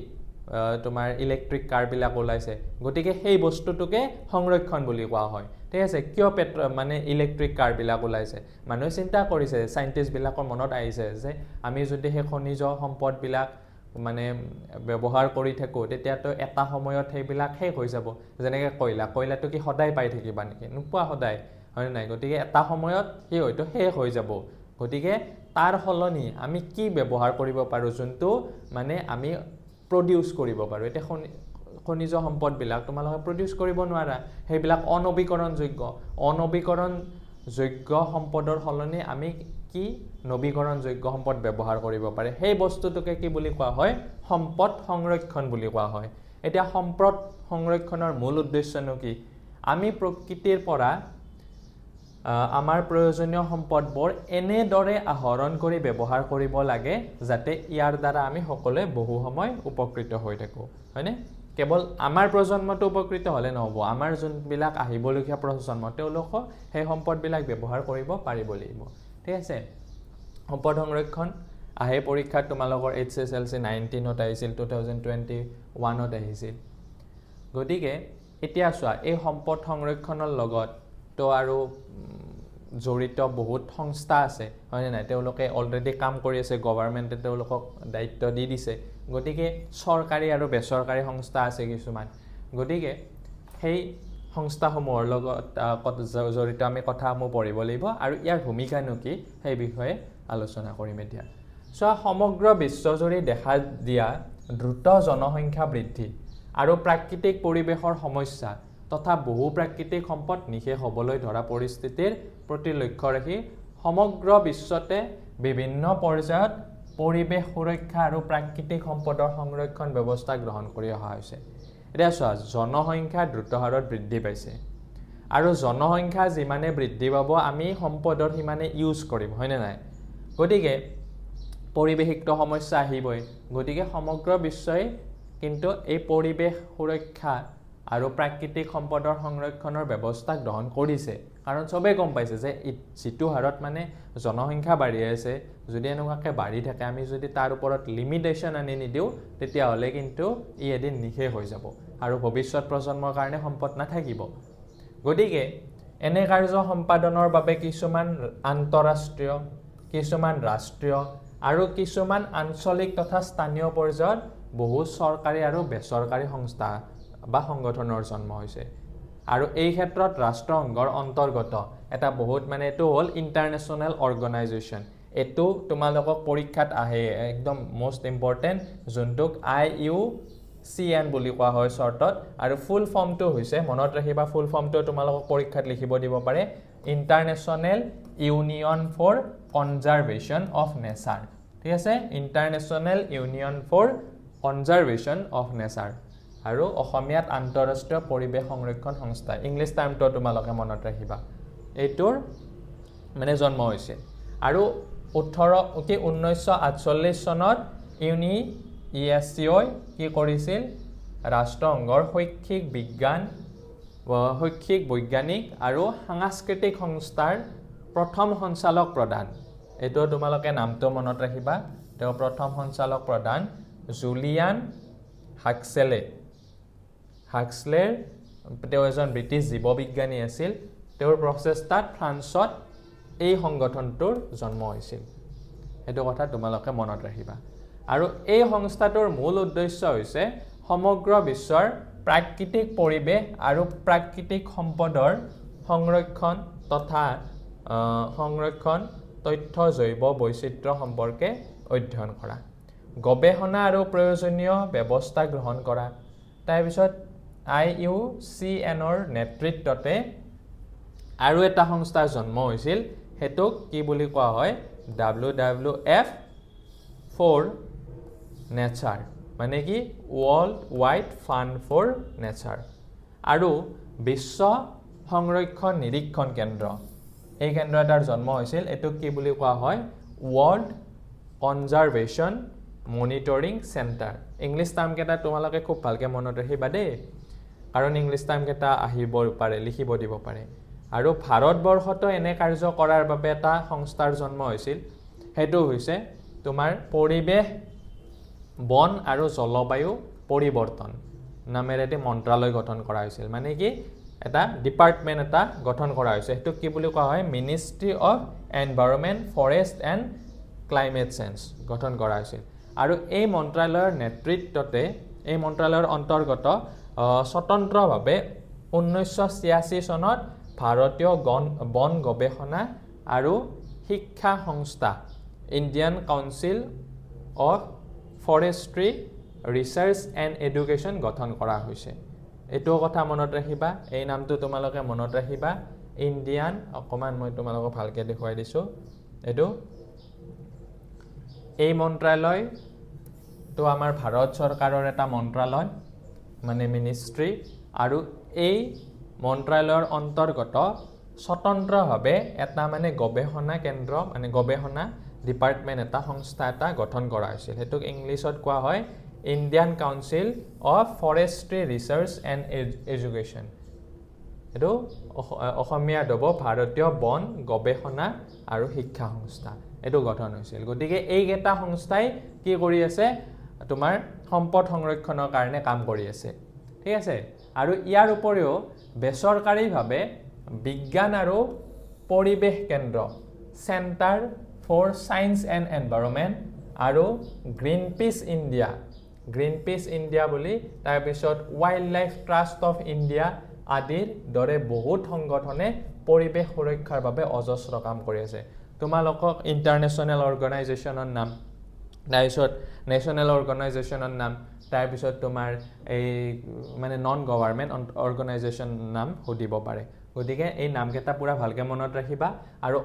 তোমাৰ ইলেক্ট্ৰিক কাৰ বিলাক ওলাইছে গতিকে সেই বস্তুটোকে সংৰক্ষণ বুলি কোৱা হয় ঠিক আছে কিয় মানে ইলেক্ট্ৰিক কাৰ বিলাক ওলাইছে মানুহে চিন্তা কৰিছে সাইন্টিষ্ট বিলাকৰ মনত আহিছে যে আমি যদি সেই খনিজ সম্পদ বিলাক মানে ব্যৱহাৰ কৰি থাকো তেতিয়াতো এটা সময়ত সেইবিলাক শেষ হৈ যাব যেনেকৈ কয়লাটো কি সদায় পাই থাকিবা নেকি নোপোৱা সদায় হয় নাই গতিকে এটা সময়ত সেই হয়তো শেষ হৈ যাব গতিকে তাৰ হলনি আমি কি ব্যৱহাৰ কৰিব পাৰো যোনটো মানে আমি প্ৰডিউস কৰিব পাৰো এটা খনিজ সম্পদ বিলাক তোমালোকে প্ৰডিউস কৰিব নোৱাৰা সেইবিলাক অনবীকৰণযোগ্য সম্পদৰ হলনি আমি কি নবীকৰণযোগ্য সম্পদ ব্যৱহাৰ কৰিব পাৰে সেই বস্তুটোকে কি বুলি কোৱা হয় সম্পদ সংৰক্ষণ বুলি কোৱা হয় এতিয়া সম্পদ সংৰক্ষণৰ মূল উদ্দেশ্যনো কি আমি প্ৰকৃতিৰ পৰা আমাৰ প্ৰয়োজনীয় সম্পদবোৰ এনেদৰে আহৰণ কৰি ব্যৱহাৰ কৰিব লাগে যাতে ইয়াৰ দ্বাৰা আমি সকলোৱে বহু সময় উপকৃত হৈ থাকো হয়নে কেৱল আমাৰ প্ৰজন্মটো উপকৃত হলে নহব আমাৰ যোনবিলাক আহিবলগীয়া প্ৰজন্ম তেওঁলোকো সেই সম্পদবিলাক ব্যৱহাৰ কৰিব পাৰিব লাগিব ঠিক আছে সম্পদ সংৰক্ষণ আহে পৰীক্ষাত তোমালোকৰ HSLC 19ত আহিছিল 2021ত আহিছিল গতিকে এতিয়া চোৱা এই সম্পদ সংৰক্ষণৰ লগত তো আৰু জড়িত বহুত সংস্থা আছে হয় নাই তেওঁলোকে অলৰেডি কাম কৰি আছে গভৰ্ণমেণ্টে তেওঁলোকক দায়িত্ব দি দিছে গতিকে চৰকাৰী আৰু বেচৰকাৰী সংস্থা আছে কিছুমান গতিকে সেই সংস্থাসমূহৰ লগত জড়িত আমি কথাসমূহ পঢ়িব লাগিব আৰু ইয়াৰ ভূমিকানো কি সেই বিষয়ে আলোচনা কৰিম এতিয়া চোৱা সমগ্ৰ বিশ্বজুৰি দেখা দিয়া দ্ৰুত জনসংখ্যা বৃদ্ধি আৰু প্ৰাকৃতিক পৰিৱেশৰ সমস্যা তথা বহু প্ৰাকৃতিক সম্পদ নিশেষ হ'বলৈ ধৰা পৰিস্থিতিৰ প্ৰতি লক্ষ্য ৰাখি সমগ্ৰ বিশ্বতে বিভিন্ন পৰ্যায়ত পৰিৱেশ সুৰক্ষা আৰু প্ৰাকৃতিক সম্পদৰ সংৰক্ষণ ব্যৱস্থা গ্ৰহণ কৰি অহা হৈছে এতিয়া চোৱা জনসংখ্যা দ্ৰুত হাৰত বৃদ্ধি পাইছে আৰু জনসংখ্যা যিমানে বৃদ্ধি পাব আমি সম্পদৰ সিমানে ইউজ কৰিম হয়নে নাই গতিকে পৰিৱেশিক সমস্যা আহিবই গতিকে সমগ্ৰ বিশ্বই কিন্তু এই পৰিৱেশ সুৰক্ষা আৰু প্ৰাকৃতিক সম্পদৰ সংৰক্ষণৰ ব্যৱস্থা গ্ৰহণ কৰিছে কাৰণ সবে গম পাইছে যে যিটো হাৰত মানে জনসংখ্যা বাঢ়ি আছে যদি এনেকুৱাকৈ বাঢ়ি থাকে আমি যদি তাৰ ওপৰত লিমিটেশন আনি নিদিও তেতিয়া হলে কিন্তু ই এদিন নিশেষ হৈ যাব আৰু ভৱিষ্যত প্ৰজন্মৰ কাৰণে সম্পদ নাথাকিব গতিকে এনে কাৰ্য সম্পাদনৰ বাবে কিছুমান আন্তঃৰাষ্ট্ৰীয় কিছুমান ৰাষ্ট্ৰীয় আৰু কিছুমান আঞ্চলিক তথা স্থানীয় পৰ্যায়ত বহু চৰকাৰী আৰু বেচৰকাৰী সংস্থা বা সংগঠনৰ জন্ম হৈছে আৰু এই ক্ষেত্ৰত ৰাষ্ট্ৰসংঘৰ অন্তৰ্গত এটা বহুত মানে এটো হল ইন্টাৰনেশনাল অৰ্গানাইজেচন এটো তোমালোকক পৰীক্ষাত আহে একদম মোস্ট ইম্পৰ্টেন্ট যোনটোক IUCN বুলি কোৱা হয় শৰ্টত আৰু ফুল ফৰ্মটো হৈছে মনত ৰাখিবা ফুল ফৰ্মটো তোমালোকক পৰীক্ষাত লিখিব দিব পাৰে International Union for Conservation of Nature ঠিক আছে International Union for Conservation of Nature আৰু অসমীয়াত আন্তঃৰাষ্ট্ৰীয় পৰিৱেশ সংৰক্ষণ সংস্থা ইংলিছ টাৰ্মটো তোমালোকে মনত ৰাখিবা এইটোৰ মানে জন্ম হৈছে আৰু 1948 চনত UNESCO কি কৰিছিল ৰাষ্ট্ৰসংঘৰ শৈক্ষিক বৈজ্ঞানিক আৰু সাংস্কৃতিক সংস্থাৰ প্ৰথম সঞ্চালক প্ৰধান এইটো তোমালোকে নামটো মনত ৰাখিবা তেওঁ প্ৰথম সঞ্চালক প্ৰধান জুলিয়ান হাক্সলেৰ তেওঁ এজন ব্ৰিটিছ জীৱবিজ্ঞানী আছিল তেওঁৰ প্ৰচেষ্টাত ফ্ৰান্সত এই সংগঠনটোৰ জন্ম হৈছিল এইটো কথা তোমালোকে মনত ৰাখিবা আৰু এই সংস্থাটোৰ মূল উদ্দেশ্য হৈছে সমগ্ৰ বিশ্বৰ প্ৰাকৃতিক পৰিৱেশ আৰু প্ৰাকৃতিক সম্পদৰ সংৰক্ষণ তথা তথ্য জৈৱ বৈচিত্ৰ্য সম্পৰ্কে অধ্যয়ন কৰা গৱেষণা আৰু প্ৰয়োজনীয় ব্যৱস্থা গ্ৰহণ কৰা তাৰ পিছত IUCNৰ নেতৃত্বতে আৰু এটা সংস্থাৰ জন্ম হৈছিল হেতুক কি বুলি কোৱা হয় WWF for নেচাৰ মানে কি world wide fund for nature আৰু বিশ্ব সংৰক্ষণ নিৰীক্ষণ কেন্দ্ৰ এই কেন্দ্ৰ এটাৰ জন্ম হৈছিল এটোক কি বুলি কোৱা হয় world conservation monitoring centre English term কেইটা তোমালোকে খুব ভালকে মনত ৰাখিবা দেই কাৰণ ইংলিছ টাৰ্ম কেইটা আহিব পাৰে লিখিব দিব পাৰে আৰু ভাৰতবৰ্ষতো এনে কাৰ্য কৰাৰ বাবে এটা সংস্থাৰ জন্ম হৈছিল হেতু হৈছে তোমাৰ পৰিৱেশ বন আৰু জলবায়ু পৰিৱৰ্তন নামেৰে এটি মন্ত্ৰালয় গঠন কৰা হৈছিল মানে কি এটা ডিপাৰ্টমেন্ট এটা গঠন কৰা হৈছে এটো কি বুলি কোৱা হয় ministry of environment forest and climate change গঠন কৰা হৈছিল আৰু এই মন্ত্ৰালয়ৰ নেতৃত্বতে এই মন্ত্ৰালয়ৰ অন্তৰ্গত স্বতন্ত্ৰভাৱে 1986 চনত ভাৰতীয় বন গৱেষণা আৰু শিক্ষা সংস্থা Indian council of forestry research and education গঠন কৰা হৈছে এটো কথা মনত ৰাখিবা এই নামটো তোমালোকে মনত ৰাখিবা ইণ্ডিয়ান অকমান মই তোমালোকক ভালকে দেখুৱাই দিছো এটো এই মন্ত্ৰালয় তো আমাৰ ভাৰত চৰকাৰৰ এটা মন্ত্ৰালয় মানে মিনিষ্ট্ৰি আৰু এই মন্ত্ৰালয়ৰ অন্তৰ্গত স্বতন্ত্ৰভাৱে এটা মানে গৱেষণা কেন্দ্ৰ মানে গৱেষণা ডিপাৰ্টমেন্ট এটা সংস্থা এটা গঠন কৰা হৈছিল হেতুক ইংলিছত কোৱা হয় Indian council of forestry research and education এটো অসমীয়াত হ'ব ভাৰতীয় বন গৱেষণা আৰু শিক্ষা সংস্থা এটো গঠন হৈছিল গতিকে এই এটা সংস্থাই কি কৰি আছে তোমাৰ সম্পদ সংৰক্ষণৰ কাৰণে কাম কৰি আছে ঠিক আছে আৰু ইয়াৰ উপৰিও বেচৰকাৰীভাৱে বিজ্ঞান আৰু পৰিৱেশ কেন্দ্ৰ centre for science and environment আৰু গ্ৰীণপিছ ইণ্ডিয়া বুলি তাৰ পিছত wildlife trust of India আদিৰ দৰে বহুত সংগঠনে পৰিৱেশ সুৰক্ষাৰ বাবে অজস্ৰ কাম কৰি আছে তোমালোকক ইন্টাৰনেশ্যনেল অৰ্গানাইজেশ্যনৰ নাম তাৰপিছত নেশ্যনেল অৰ্গানাইজেশ্যনৰ নাম তাৰপিছত তোমাৰ এই মানে নন গভৰ্ণমেণ্ট অৰ্গানাইজেশ্যন নাম সুধিব পাৰে গতিকে এই নামকেইটা পুৰা ভালকে মনত ৰাখিবা আৰু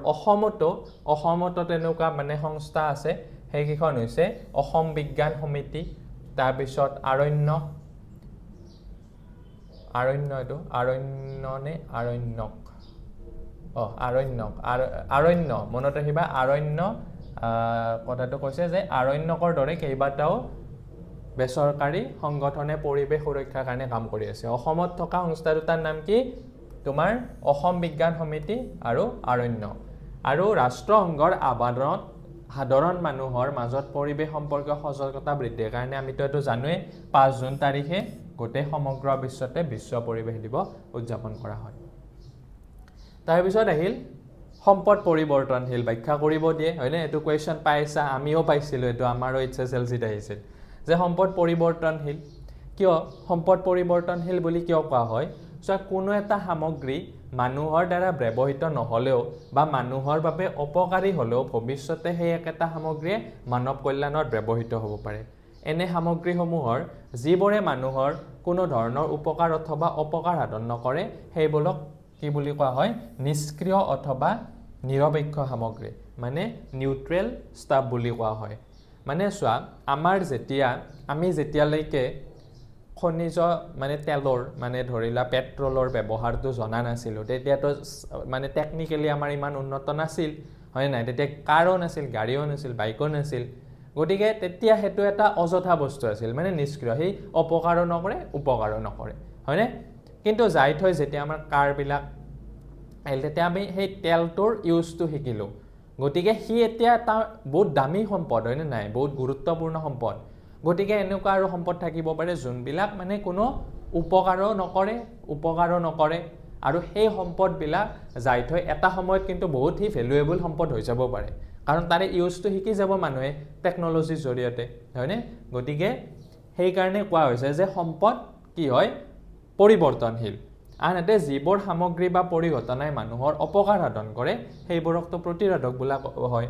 অসমতো তেনেকুৱা মানে সংস্থা আছে সেইকেইখন হৈছে অসম বিজ্ঞান সমিতি তাৰপিছত আৰণ্য মনত ৰাখিবা আৰণ্য কথাটো কৈছে যে আৰণ্যকৰ দৰে কেইবাটাও বেচৰকাৰী সংগঠনে পৰিৱেশ সুৰক্ষাৰ কাৰণে কাম কৰি আছে অসমত থকা সংস্থা দুটাৰ নাম কি তোমাৰ অসম বিজ্ঞান সমিতি আৰু আৰণ্য আৰু ৰাষ্ট্ৰসংঘৰ আহ্বানত সাধাৰণ মানুহৰ মাজত পৰিৱেশ সম্পৰ্কীয় সজাগতা বৃদ্ধিৰ কাৰণে আমিতো এটো জানোৱে 5 জুন তাৰিখে গোটেই সমগ্ৰ বিশ্বতে বিশ্ব পৰিৱেশ দিৱস উদযাপন কৰা হয় তাৰ পিছত আহিল সম্পদ পৰিৱৰ্তনশীল ব্যাখ্যা কৰিব দিয়ে হয়নে এটো কোৱেশ্চন পাইছা আমিও পাইছিলো এটো আমাৰো এইচএসএলসিত আহিছিল যে সম্পদ পৰিৱৰ্তনশীল কিয় সম্পদ পৰিৱৰ্তনশীল বুলি কিয় কোৱা হয় কোনো এটা সামগ্ৰী মানুহৰ দ্বাৰা ব্যৱহৃত নহলেও বা মানুহৰ বাবে অপকাৰী হলেও ভৱিষ্যতে সেই একেটা সামগ্ৰীয়ে মানৱ কল্যাণত ব্যৱহৃত হ'ব পাৰে এনে সামগ্ৰীসমূহৰ যিবোৰে মানুহৰ কোনো ধৰণৰ উপকাৰ অথবা অপকাৰ সাধন নকৰে সেইবোৰক কি বুলি কোৱা হয় নিষ্ক্ৰিয় অথবা নিৰপেক্ষ সামগ্ৰী মানে নিউট্ৰেল ষ্টাফ বুলি কোৱা হয় মানে চোৱা আমি যেতিয়ালৈকে খনিজ মানে তেলৰ মানে ধৰিলা পেট্ৰলৰ ব্যৱহাৰটো জনা নাছিলো তেতিয়াতো মানে টেকনিক্যালি আমাৰ ইমান উন্নত নাছিল হয় নাই তেতিয়া কাৰো নাছিল গাড়ীও নাছিল বাইকো নাছিল গতিকে তেতিয়া হেতু এটা অযথা বস্তু আছিল মানে নিষ্ক্ৰিয় হে অপকাৰো নকৰে উপকাৰো নকৰে হয়নে কিন্তু যাই থৈ যেতিয়া আমাৰ কাৰ বিলাক তেতিয়া আমি সেই তেলটোৰ ইউজটো শিকিলো গতিকে হি এতিয়া এটা বহুত দামী সম্পদ হয় নাই বহুত গুৰুত্বপূৰ্ণ সম্পদ গতিকে এনেকুৱা আৰু সম্পদ থাকিব পাৰে যোনবিলাক মানে কোনো উপকাৰো নকৰে আৰু সেই সম্পদ বিলাক যাই থৈ এটা সময়ত কিন্তু বহুত হি ভ্যালুয়েবল সম্পদ হৈ যাব পাৰে কাৰণ তাৰে ইউজটো শিকি যাব মানুহে টেকনলজিৰ জৰিয়তে হয়নে গতিকে সেই কাৰণে কোৱা হৈছে যে সম্পদ কি হয় পৰিৱৰ্তনশীল আনহাতে যিবোৰ সামগ্ৰী বা পৰিঘটনাই মানুহৰ অপকাৰ সাধন কৰে সেইবোৰকতো প্ৰতিৰোধক বোলা হয়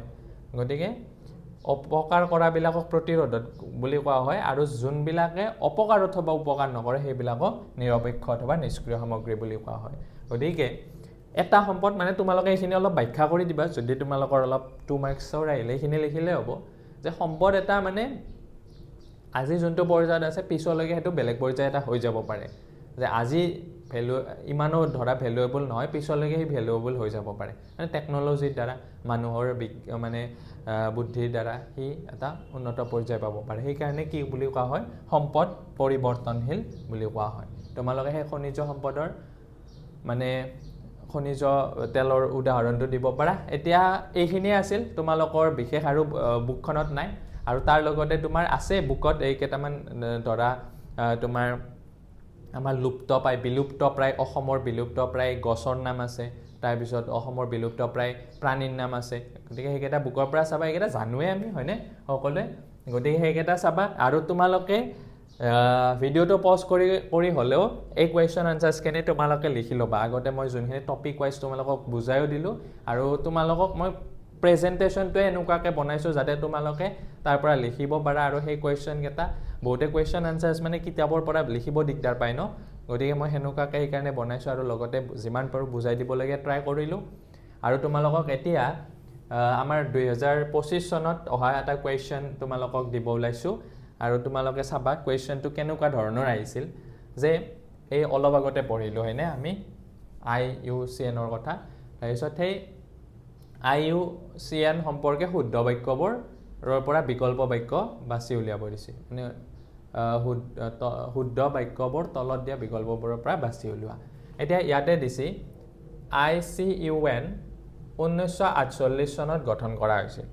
গতিকে অপকাৰ কৰা বিলাকক প্ৰতিৰোধক বুলি কোৱা হয় আৰু যোনবিলাকে অপকাৰ অথবা উপকাৰ নকৰে সেইবিলাকক নিৰপেক্ষ অথবা নিষ্ক্ৰিয় সামগ্ৰী বুলি কোৱা হয় গতিকে এটা সম্পদ মানে তোমালোকে এইখিনি অলপ ব্যাখ্যা কৰি দিবা যদি তোমালোকৰ অলপ 2 মাৰ্কছৰ আহিলে এইখিনি লিখিলে হ'ব যে সম্পদ এটা মানে আজি যোনটো পৰ্যায়ত আছে পিছলৈকে হেতু বেলেগ পৰ্যায় এটা হৈ যাব পাৰে যে আজি ভ্যালু ইমানো ধৰা ভ্যালুয়েবল নহয় পিছলৈকে হি ভ্যালুয়েবল হৈ যাব পাৰে মানে টেকনলজিৰ দ্বাৰা মানুহৰ মানে বুদ্ধিৰ দ্বাৰা হি এটা উন্নত পৰ্যায় পাব পাৰে সেই কাৰণে কি বুলি কোৱা হয় সম্পদ পৰিৱৰ্তনশীল বুলি কোৱা হয় তোমালোকে সেই খনিজ সম্পদৰ মানে খনিজ তেলৰ উদাহৰণটো দিব পাৰা এতিয়া এইখিনি আছিল তোমালোকৰ বিশেষ আৰু বুকখনত নাই আৰু তাৰ লগতে তোমাৰ আছে বুকত এই কেইটামান ধৰা তোমাৰ আমাৰ লুপ্তপ্ৰায় বিলুপ্তপ্ৰায় অসমৰ বিলুপ্তপ্ৰায় গছৰ নাম আছে তাৰপিছত অসমৰ বিলুপ্তপ্ৰায় প্ৰাণীৰ নাম আছে গতিকে সেইকেইটা বুকৰ পৰা চাবা এইকেইটা জানোৱে আমি হয়নে সকলোৱে গতিকে সেইকেইটা চাবা আৰু তোমালোকে ভিডিঅ'টো পজ কৰি হ'লেও এই কুৱেশ্যন আনচাৰ্ছখিনি তোমালোকে লিখি ল'বা আগতে মই যোনখিনি টপিক ৱাইজ তোমালোকক বুজাইও দিলোঁ আৰু তোমালোকক মই প্ৰেজেণ্টেশ্যনটোৱে এনেকুৱাকৈ বনাইছোঁ যাতে তোমালোকে তাৰ পৰা লিখিব পাৰা আৰু সেই কুৱেশ্যনকেইটা বহুতে কুৱেশ্যন আনচাৰ্ছ মানে কিতাপৰ পৰা লিখিব দিগদাৰ পায় ন গতিকে মই সেনেকুৱাকৈ সেইকাৰণে বনাইছোঁ আৰু লগতে যিমান পাৰোঁ বুজাই দিবলৈকে ট্ৰাই কৰিলোঁ আৰু তোমালোকক এতিয়া আমাৰ 2025 চনত অহা এটা কুৱেশ্যন তোমালোকক দিব ওলাইছোঁ আৰু তোমালোকে চাবা কুৱেশ্যনটো কেনেকুৱা ধৰণৰ আহিছিল যে এই অলপ আগতে পঢ়িলোঁ হয়নে আমি IUCNৰ কথা তাৰপিছত সেই IUCN সম্পৰ্কে শুদ্ধ বাক্যবোৰৰ পৰা বিকল্প বাক্য বাছি উলিয়াব দিছে মানে শুদ্ধ বাক্যবোৰ তলত দিয়া বিকল্পবোৰৰ পৰা বাছি উলিওৱা এতিয়া ইয়াতে দিছে ICUN 1948 চনত গঠন কৰা হৈছিল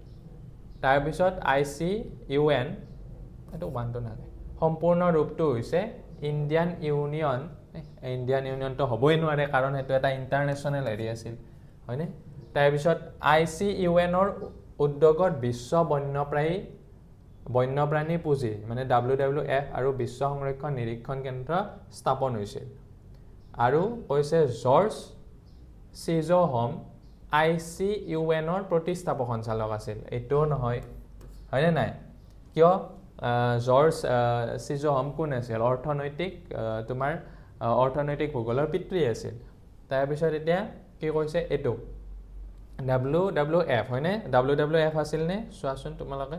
তাৰপিছত ICUN এইটো ওৱানটো নালাগে সম্পূৰ্ণ ৰূপটো হৈছে ইণ্ডিয়ান ইউনিয়নটো হ'বই নোৱাৰে কাৰণ সেইটো এটা ইণ্টাৰনেশ্যনেল হেৰি আছিল হয়নে তাৰপিছত ICUNৰ উদ্যোগত বিশ্ব বন্যপ্ৰাণী পুঁজি মানে WWF আৰু বিশ্ব সংৰক্ষণ নিৰীক্ষণ কেন্দ্ৰ স্থাপন হৈছিল আৰু কৈছে জৰ্জ চিজোহম ICUNৰ প্ৰতিষ্ঠাপক সঞ্চালক আছিল এইটোও নহয় হয়নে নাই কিয় জৰ্জ চিজোহম কোন আছিল অৰ্থনৈতিক ভূগোলৰ পিতৃ আছিল তাৰপিছত এতিয়া কি কৈছে এইটো WWF হয়নে WWF আছিল নে চোৱাচোন তোমালোকে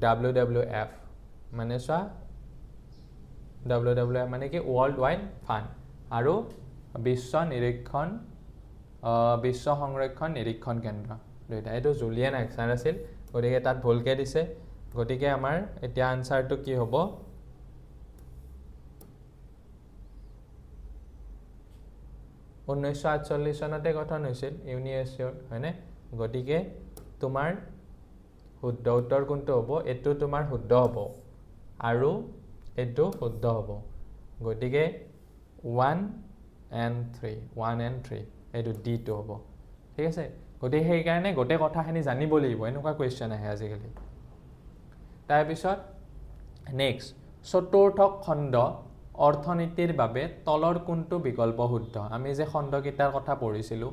WWF মানে চোৱা WWF মানে কি ৱৰ্ল্ড ৱাইড ফাণ্ড আৰু বিশ্ব সংৰক্ষণ নিৰীক্ষণ কেন্দ্ৰ দুইটা এইটো জুলিয়ান এক্সাৰ আছিল গতিকে তাত ভুলকৈ দিছে গতিকে আমাৰ এতিয়া আনচাৰটো কি হ'ব 1948 চনতে গঠন হৈছিল ইউনিএছঅ' হয়নে গতিকে তোমাৰ শুদ্ধ উত্তৰ কোনটো হ'ব এইটো তোমাৰ শুদ্ধ হ'ব আৰু এইটো শুদ্ধ হ'ব গতিকে 1 and 3 এইটো D2 হ'ব ঠিক আছে গতিকে সেইকাৰণে গোটেই কথাখিনি জানিব লাগিব এনেকুৱা কুৱেশ্যন আহে আজিকালি তাৰপিছত নেক্সট চতুৰ্থ খণ্ড অৰ্থনীতিৰ বাবে তলৰ কোনটো বিকল্প শুদ্ধ আমি যে খণ্ডকেইটাৰ কথা পঢ়িছিলোঁ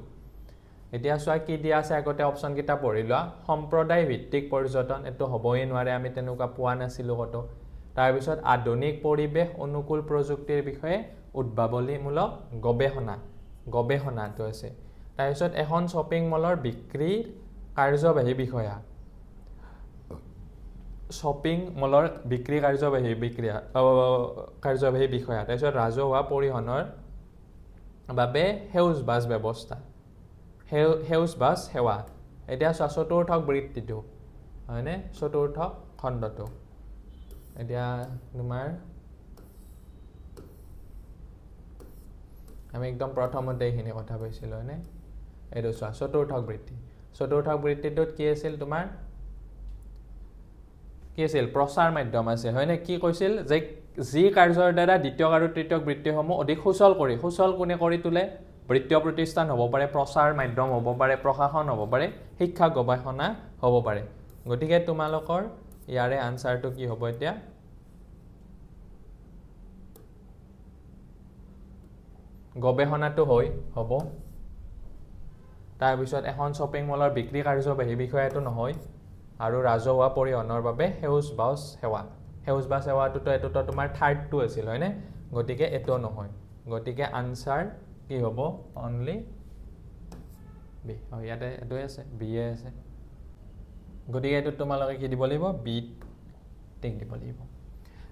এতিয়া চোৱা কি দিয়া আছে আগতে অপশ্যনকেইটা পঢ়ি লোৱা সম্প্ৰদায় ভিত্তিক পৰ্যটন এইটো হ'বই নোৱাৰে আমি তেনেকুৱা পোৱা নাছিলোঁ ক'তো তাৰপিছত আধুনিক পৰিৱেশ অনুকূল প্ৰযুক্তিৰ বিষয়ে উদ্ভাৱনীমূলক গৱেষণাটো আছে তাৰপিছত এখন শ্বপিং মলৰ বিক্ৰীৰ কাৰ্যবাহী বিষয়া তাৰপিছত ৰাজহুৱা পৰিবহণৰ বাবে সেউজ বাছ সেৱা এতিয়া চোৱা চতুৰ্থ বৃত্তিটো হয়নে চতুৰ্থ খণ্ডটো এতিয়া তোমাৰ আমি একদম প্ৰথমতে এইখিনি কথা কৈছিলোঁ হয়নে এইটো চোৱা চতুৰ্থ বৃত্তিটোত কি আছিল তোমাৰ কি আছিল প্ৰচাৰ মাধ্যম আছে হয়নে কি কৈছিল যে যি কাৰ্যৰ দ্বাৰা দ্বিতীয় আৰু তৃতীয় বৃত্তিসমূহ অধিক সুচল কোনে কৰি তোলে বৃত্তীয় প্ৰতিষ্ঠান হ'ব পাৰে প্ৰচাৰ মাধ্যম হ'ব পাৰে প্ৰশাসন হ'ব পাৰে শিক্ষা গৱেষণা হ'ব পাৰে গতিকে তোমালোকৰ ইয়াৰে আনচাৰটো কি হ'ব এতিয়া গৱেষণাটো হ'ব তাৰপিছত এখন শ্বপিং মলৰ বিক্ৰী কাৰ্যবাহী বিষয়াটো নহয় আৰু ৰাজহুৱা পৰিবহণৰ বাবে সেউজ বাছ সেৱাটোতো এইটোতো তোমাৰ থাৰ্ডটো আছিল হয়নে গতিকে এইটো নহয় গতিকে আনচাৰ কি হ'ব অনলি বি ইয়াতে এইটোৱে আছে বিয়ে আছে গতিকে এইটো তোমালোকে কি দিব লাগিব বি টিক দিব লাগিব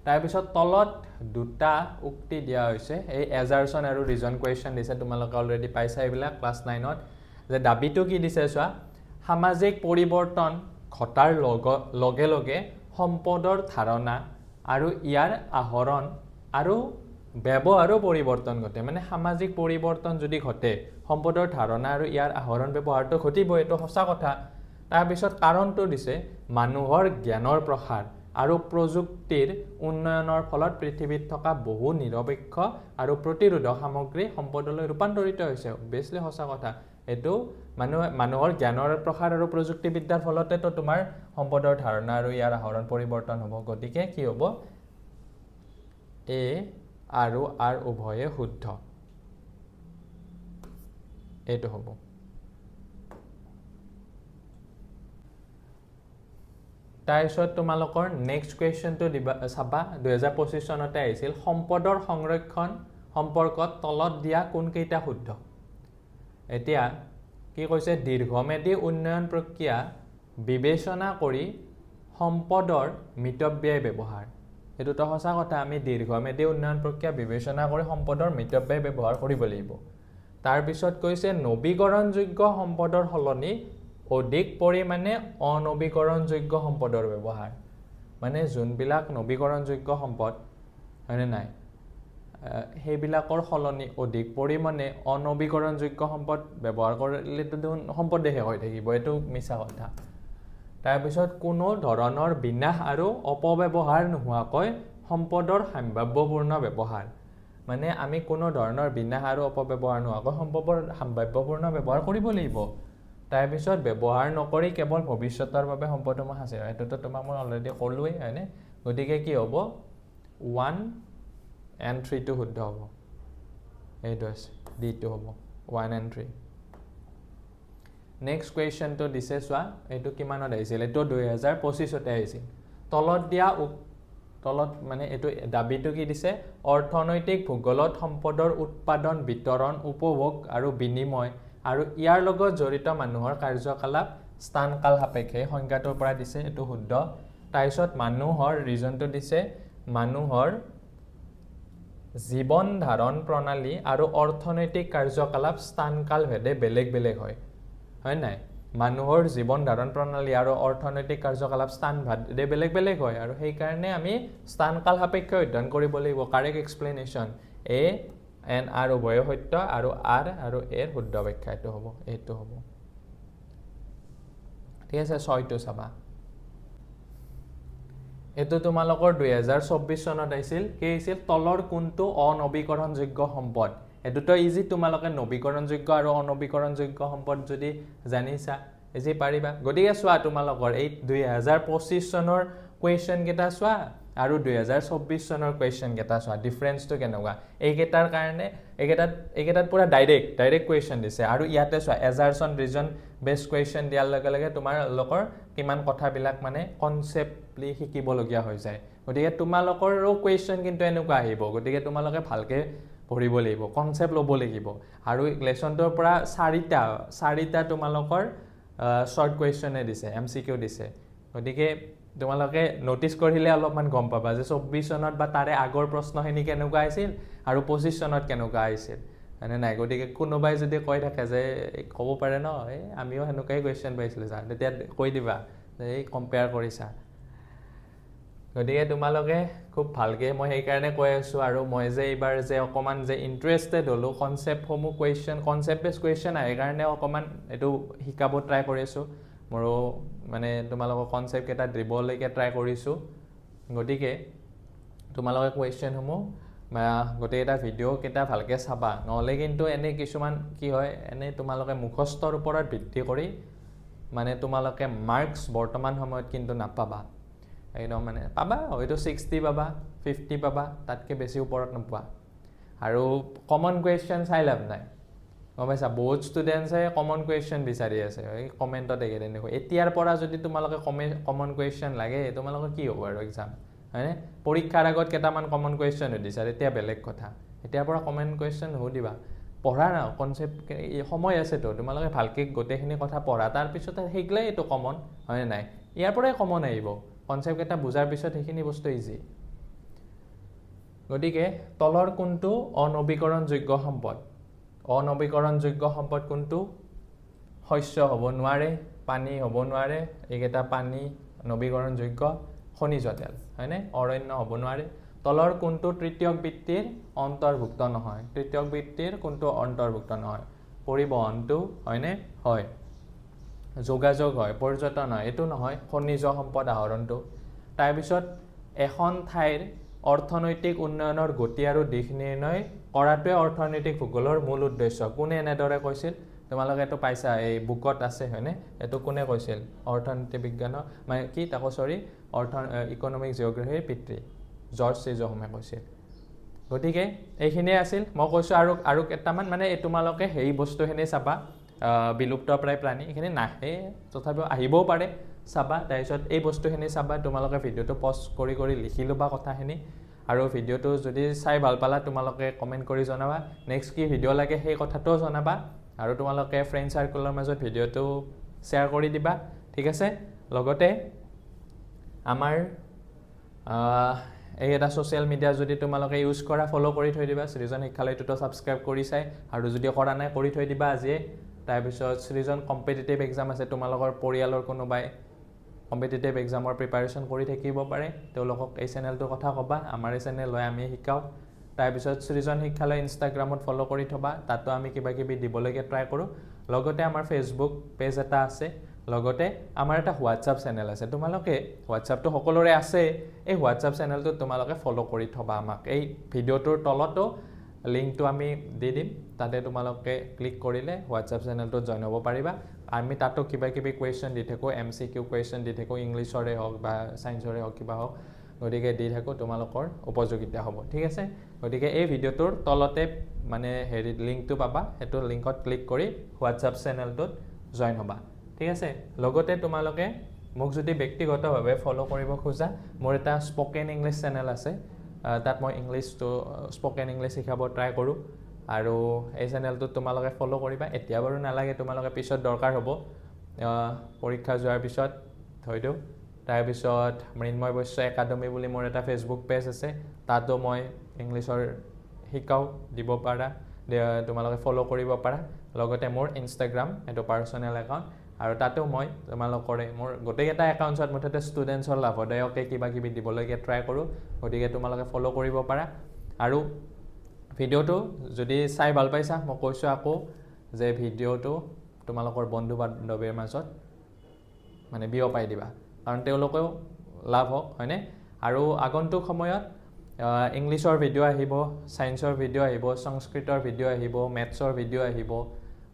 তাৰপিছত তলত দুটা উক্তি দিয়া হৈছে এই এজাৰচন আৰু ৰিজন কুৱেশ্যন দিছে তোমালোকে অলৰেডি পাইছা এইবিলাক ক্লাছ 9ত যে দাবীটো কি দিছে চোৱা সামাজিক পৰিৱৰ্তন ঘটাৰ লগে লগে সম্পদৰ ধাৰণা আৰু ইয়াৰ আহৰণ আৰু ব্যৱহাৰো পৰিৱৰ্তন ঘটে মানে সামাজিক পৰিৱৰ্তন যদি ঘটে সম্পদৰ ধাৰণা আৰু ইয়াৰ আহৰণ ব্যৱহাৰটো ঘটিব এইটো সঁচা কথা তাৰ পিছত কাৰণটো দিছে মানুহৰ জ্ঞানৰ প্ৰসাৰ আৰু প্ৰযুক্তিৰ উন্নয়নৰ ফলত পৃথিৱীত থকা বহু নিৰপেক্ষ আৰু প্ৰতিৰোধক সামগ্ৰী সম্পদলৈ ৰূপান্তৰিত হৈছে অবভিয়াছলি সঁচা কথা এটো মানুহৰ জ্ঞানৰ প্ৰসাৰ আৰু প্ৰযুক্তিবিদ্যাৰ ফলতে তো তোমাৰ সম্পদৰ ধাৰণা আৰু ইয়াৰ আহৰণ পৰিৱৰ্তন হ'ব গতিকে কি হ'ব এ আৰু আৰ উভয়ে শুদ্ধ এইটো হ'ব তাৰপিছত তোমালোকৰ নেক্সট কুৱেশ্যনটো দিবা চাবা 2025 চনতে আহিছিল সম্পদৰ সংৰক্ষণ সম্পৰ্কত তলত দিয়া কোনকেইটা শুদ্ধ এতিয়া কি কৈছে দীৰ্ঘম্যাদী উন্নয়ন প্ৰক্ৰিয়া বিবেচনা কৰি সম্পদৰ মিতব্যয় ব্যৱহাৰ এটোটো সঁচা কথা আমি দীৰ্ঘম্যাদী উন্নয়ন প্ৰক্ৰিয়া বিবেচনা কৰি সম্পদৰ মিতব্যয় ব্যৱহাৰ কৰিব লাগিব তাৰ পিছত কৈছে নৱীকৰণযোগ্য সম্পদৰ সলনি অধিক পৰিমাণে অনৱীকৰণযোগ্য সম্পদৰ ব্যৱহাৰ মানে যোনবিলাক নৱীকৰণযোগ্য সম্পদ হয়নে নাই সেইবিলাকৰ সলনি অধিক পৰিমাণে অনৱীকৰণযোগ্য সম্পদ ব্যৱহাৰ কৰিলে সম্পদ শেষ হৈ থাকিব এটো মিছা কথা তাৰ পিছত কোনো ধৰণৰ বিনাশ আৰু অপব্যৱহাৰ নোহোৱাকৈ সম্পদৰ সম্ভাৱ্যপূৰ্ণ ব্যৱহাৰ মানে আমি কোনো ধৰণৰ বিনাশ আৰু অপব্যৱহাৰ নোহোৱাকৈ সম্পদৰ সম্ভাৱ্যপূৰ্ণ ব্যৱহাৰ কৰিব লাগিব তাৰ পিছত ব্যৱহাৰ নকৰি কেৱল ভৱিষ্যতৰ বাবে সম্পদসমূহ আছে এটোটো তোমাক মই অলৰেডি ক'লোৱে হয়নে গতিকে কি হ'ব 1 and 3 টো শুদ্ধ হ'ব এইটো আছে ডি টো হ'ব 1 and 3 নেক্সট কুৱেশ্যনটো দিছে চোৱা এইটো কিমানত আহিছিল এইটো 2025 তে আহিছিল তলত মানে এইটো দাবীটো কি দিছে অৰ্থনৈতিক ভূগোলত সম্পদৰ উৎপাদন বিতৰণ উপভোগ আৰু বিনিময় আৰু ইয়াৰ লগত জড়িত মানুহৰ কাৰ্যকলাপ স্থান কাল সাপেক্ষে সংজ্ঞাটোৰ পৰা দিছে এটো শুদ্ধ তাৰপিছত মানুহৰ ৰিজনটো দিছে মানুহৰ জীৱন ধাৰণ প্ৰণালী আৰু অৰ্থনৈতিক কাৰ্যকলাপ স্থান কাল ভেদে বেলেগ বেলেগ হয় নাই মানুহৰ জীৱন ধাৰণ প্ৰণালী আৰু অৰ্থনৈতিক কাৰ্যকলাপ স্থান ভেদে বেলেগ বেলেগ হয় আৰু সেই কাৰণে আমি স্থান কাল সাপেক্ষে অধ্যয়ন কৰিব লাগিব correct explanation A N R উভয় সত্য আৰু আৰ আৰু এৰ শুদ্ধ ব্যাখ্যা এইটো হ'ব ঠিক আছে 6টো চাবা এটো তোমালোকৰ 2024 চনত আহিছিল কি আছিল তলৰ কোনটো অনৱীকৰণযোগ্য সম্পদ এটোটো ইজি তোমালোকে নৱীকৰণযোগ্য আৰু অনৱীকৰণযোগ্য সম্পদ যদি জানিছা ইজি পাৰিবা গতিকে চোৱা তোমালোকৰ এই 2025 চনৰ কুৱেশ্যন কেটা চোৱা আৰু 2024 চনৰ কুৱেশ্যন কেটা চোৱা ডিফাৰেন্সটো কেনেকুৱা এইকেটাৰ কাৰণে এইকেটাত পুৰা ডাইৰেক্ট কুৱেশ্যন দিছে আৰু ইয়াতে চোৱা এজাৰছন ৰিজন বেস্ট কুৱেশ্যন দিয়াৰ লগে লগে তোমাৰ লোকৰ কিমান কথাবিলাক মানে কনসেপ্টলি শিকিবলগীয়া হৈ যায় গতিকে তোমালোকৰো কুৱেশ্যন কিন্তু এনেকুৱা আহিব গতিকে তোমালোকে ভালকে পঢ়িব লাগিব কনসেপ্ট ল'ব লাগিব আৰু লেসনটোৰ পৰা চাৰিটা তোমালোকৰ শৰ্ট কুৱেশ্যনে দিছে এমসিকিউ দিছে গতিকে তোমালোকে নোটিস কৰিলে অলপমান গম পাবা যে 24 চনত বা তাৰে আগৰ প্ৰশ্নখিনি কেনেকুৱা আছিল আৰু 25 চনত কেনেকুৱা আছিল মানে নাই গতিকে কোনোবাই যদি কৈ থাকে যে ক'ব পাৰে ন আমিও হেনুকাই কুৱেশ্যন পাইছিলো যা তেতিয়া কৈ দিবা যে এই কম্পেয়াৰ কৰিছা গতিকে তোমালোকে খুব ভালকে মই সেই কাৰণে কৈ আছো আৰু মই যে এইবাৰ যে অকমান যে ইন্টাৰেষ্টেড হলো কনসেপ্টসমূহ কনসেপ্ট বেস কুৱেশ্যন আহে কাৰণে অকমান এটো শিকাব ট্ৰাই কৰি আছো মৰো মানে তোমালোকৰ কনসেপ্ট কেটা ড্ৰিবলৈকে ট্ৰাই কৰিছো গতিকে তোমালোকে কুৱেশ্যনসমূহ গোটেই এটা ভিডিও কেটা ভালকে চাবা নহলে কিন্তু এনে কিছুমান কি হয় এনে তোমালোকে মুখস্থৰ ওপৰত ভিত্তি কৰি মানে তোমালোকে মাৰ্কস বৰ্তমান সময়ত কিন্তু নাপাবা একদম মানে পাবা হয়তো 60 পাবা 50 পাবা তাতকে বেছি ওপৰত নোপোৱা আৰু কমন কুৱেশ্যন চাই লাভ নাই গমাইছা বহুত ষ্টুডেন্টসে কমন কুৱেশ্যন বিচাৰি আছে এই কমেন্টত একে দেন এতিয়াৰ পৰা যদি তোমালোকে কমন কুৱেশ্যন লাগে তোমালোকৰ কি হ'ব আৰু এক্সাম হয়নে পৰীক্ষাৰ আগত কেটামান কমন কুৱেশ্যন দিছা এতিয়া বেলেগ কথা এতিয়াৰ পৰা কমন কুৱেশ্যন দিবা পঢ়া না কনসেপ্ট সময় আছে তো তোমালোকে ভালকে গোটেইখিনি কথা পঢ়া তাৰ পিছত হেগলাই এটো কমন হয় নাই ইয়াৰ পৰাই কমন আহিব কনসেপ্ট এটা বুজাৰ পিছত হেখিনি বস্তু ইজি গতিকে তলৰ কোনটো অনৱীকৰণযোগ্য সম্পদ কোনটো শস্য হ'ব নোৱাৰে পানী হ'ব নোৱাৰে এইকেটা পানী নৱীকৰণযোগ্য খনিজ তেল হয়নে অৰণ্য হ'ব নোৱাৰে তলৰ কোনটো তৃতীয়ক বৃত্তিৰ অন্তৰ্ভুক্ত নহয় তৃতীয়ক বৃত্তিৰ কোনটো অন্তৰ্ভুক্ত নহয় পৰিবহনটো হয়নে হয় যোগাযোগ হয় পৰ্যটন হয় এটো নহয় খনিজ সম্পদ আহৰণটো তাৰ পিছত এখন ঠাইৰ অৰ্থনৈতিক উন্নয়নৰ গতি আৰু দিশ নিৰ্ণয় কৰাটোৱে অৰ্থনৈতিক ভূগোলৰ মূল উদ্দেশ্য কোনে এনেদৰে কৈছিল তোমালোকে এটো পাইছা এই বুকত আছে হয়নে এটো কোনে কৈছিল অৰ্থনীতি বিজ্ঞানৰ মানে কি তাকো সৰি ইকোনমিক জিওগ্ৰাফিৰ পিতৃ জৰ্জ চিজহমে কৈছিল গতিকে এইখিনিয়ে আছিল মই কৈছো আৰু কেইটামান মানে তোমালোকে হেই বস্তুখিনি চাবা বিলুপ্তপ্ৰায় প্ৰাণী এখিনি নাহে তথাপিও আহিবও পাৰে চাবা তাৰপিছত এই বস্তুখিনি চাবা তোমালোকে ভিডিওটো পজ কৰি লিখি লবা কথাখিনি আৰু ভিডিওটো যদি চাই ভাল পালা তোমালোকে কমেন্ট কৰি জনাবা নেক্সট কি ভিডিও লাগে সেই কথাটো জনাবা আৰু তোমালোকে ফ্ৰেন্ড সাৰ্কেলৰ মাজত ভিডিওটো শেয়াৰ কৰি দিবা ঠিক আছে লগতে আমাৰ এই এটা সোশ্যাল মিডিয়া যদি তোমালোকে ইউজ কৰা ফলো কৰি থৈ দিবা সৃজন শিক্ষালয়টো সাবস্ক্ৰাইব কৰি চাই আৰু যদি কৰা নাই কৰি থৈ দিবা আজি তাৰ পিছত সৃজন কম্পিটিটিভ এক্সাম আছে তোমালোকৰ পৰিয়ালৰ কোনোবাই কম্পিটিটিভ এক্সামৰ প্ৰিপাৰেচন কৰি থাকিব পাৰে তেওঁলোকক এই চেনেলটোৰ কথা কবা আমাৰ এই চেনেল লৈ আমি শিকাও তাৰ পিছত সৃজন শিক্ষালয় ইনষ্টাগ্ৰামত ফলো কৰি থবা তাতো আমি কিবা কিবি দিবলৈকে ট্ৰাই কৰো লগতে আমাৰ ফেসবুক পেজ এটা আছে লগতে আমাৰ এটা হোৱাটসঅ্যাপ চেনেল আছে তোমালোকে হোৱাটসঅ্যাপটো সকলোৰে আছে এই হোৱাটসঅ্যাপ চেনেলটো তোমালোকে ফলো কৰি থবা আমাক এই ভিডিওটোৰ তলতো লিংকটো আমি দি দিম তাতে তোমালোকে ক্লিক কৰিলে হোৱাটসঅ্যাপ চেনেলটো জয়েন হ'ব পাৰিবা আমি তাতো কিবা কিবি কোৱেশ্চন দি থাকো এমসিকিউ কোৱেশ্চন দি থাকো ইংলিছৰে হওক বা সায়েন্সৰে হওক কিবা হওক গতিকে দি থাকো তোমালোকৰ উপযোগিতা হ'ব ঠিক আছে গতিকে এই ভিডিওটোৰ তলতে মানে হেৰি লিংকটো পাবা এটো লিংকত ক্লিক কৰি হোৱাটসঅ্যাপ চেনেলটোত জয়েন হ'বা ঠিক আছে লগতে তোমালোকে মোক যদি ব্যক্তিগতভাৱে ফলো কৰিব খোজা মোৰ এটা স্পোকেন ইংলিশ চেনেল আছে তাত মই ইংলিশটো স্পোকেন ইংলিশ শিকাব ট্ৰাই কৰো আৰু এই চেনেলটো তোমালোকে ফলো কৰিবা এতিয়া বাৰু নালাগে তোমালোকে পিছত দৰকাৰ হ'ব পৰীক্ষা যোৱাৰ পিছত হয়তো তাৰ পিছত মৃন্ময় বৈশ্য একাডেমি বুলি মোৰ এটা ফেসবুক পেজ আছে তাতো মই ইংলিছৰ শিকাও দিব পাৰা তোমালোকে ফলো কৰিব পাৰা লগতে মোৰ ইনষ্টাগ্ৰাম এটো পাৰ্সোনেল একাউন্ট আৰু তাতো মই তোমালোকৰে মোৰ গোটেইটা একাউন্টছত মুঠতে ষ্টুডেন্টছৰ লাভদায়কে কিবা কিবি দিবলৈকে ট্ৰাই কৰো গতিকে তোমালোকে ফলো কৰিব পাৰা আৰু ভিডিওটো যদি চাই ভাল পাইছা মই কৈছো আকৌ যে ভিডিওটো তোমালোকৰ বন্ধু বান্ধৱীৰ মাজত মানে বিয়পাই দিবা কাৰণ তেওঁলোকেও লাভ হওক হয়নে আৰু আগন্তুক সময়ত ইংলিছৰ ভিডিও আহিব সায়েন্সৰ ভিডিও আহিব সংস্কৃতৰ ভিডিও আহিব মেথছৰ ভিডিও আহিব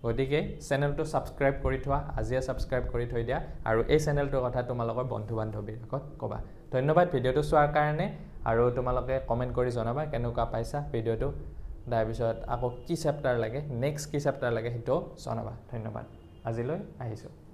গতিকে চেনেলটো সাবস্ক্ৰাইব কৰি থোৱা আজিয়ে সাবস্ক্ৰাইব কৰি থৈ দিয়া আৰু এই চেনেলটোৰ কথা তোমালোকৰ বন্ধু বান্ধৱীৰ লগত কবা ধন্যবাদ ভিডিওটো চোৱাৰ কাৰণে আৰু তোমালোকে কমেন্ট কৰি জনাবা কেনেকুৱা পাইছা ভিডিওটো তাৰ পিছত আকৌ কি চেপ্টাৰ লাগে নেক্সট কি চেপ্টাৰ লাগে হেটো জনাবা ধন্যবাদ আজিলৈ আহিছো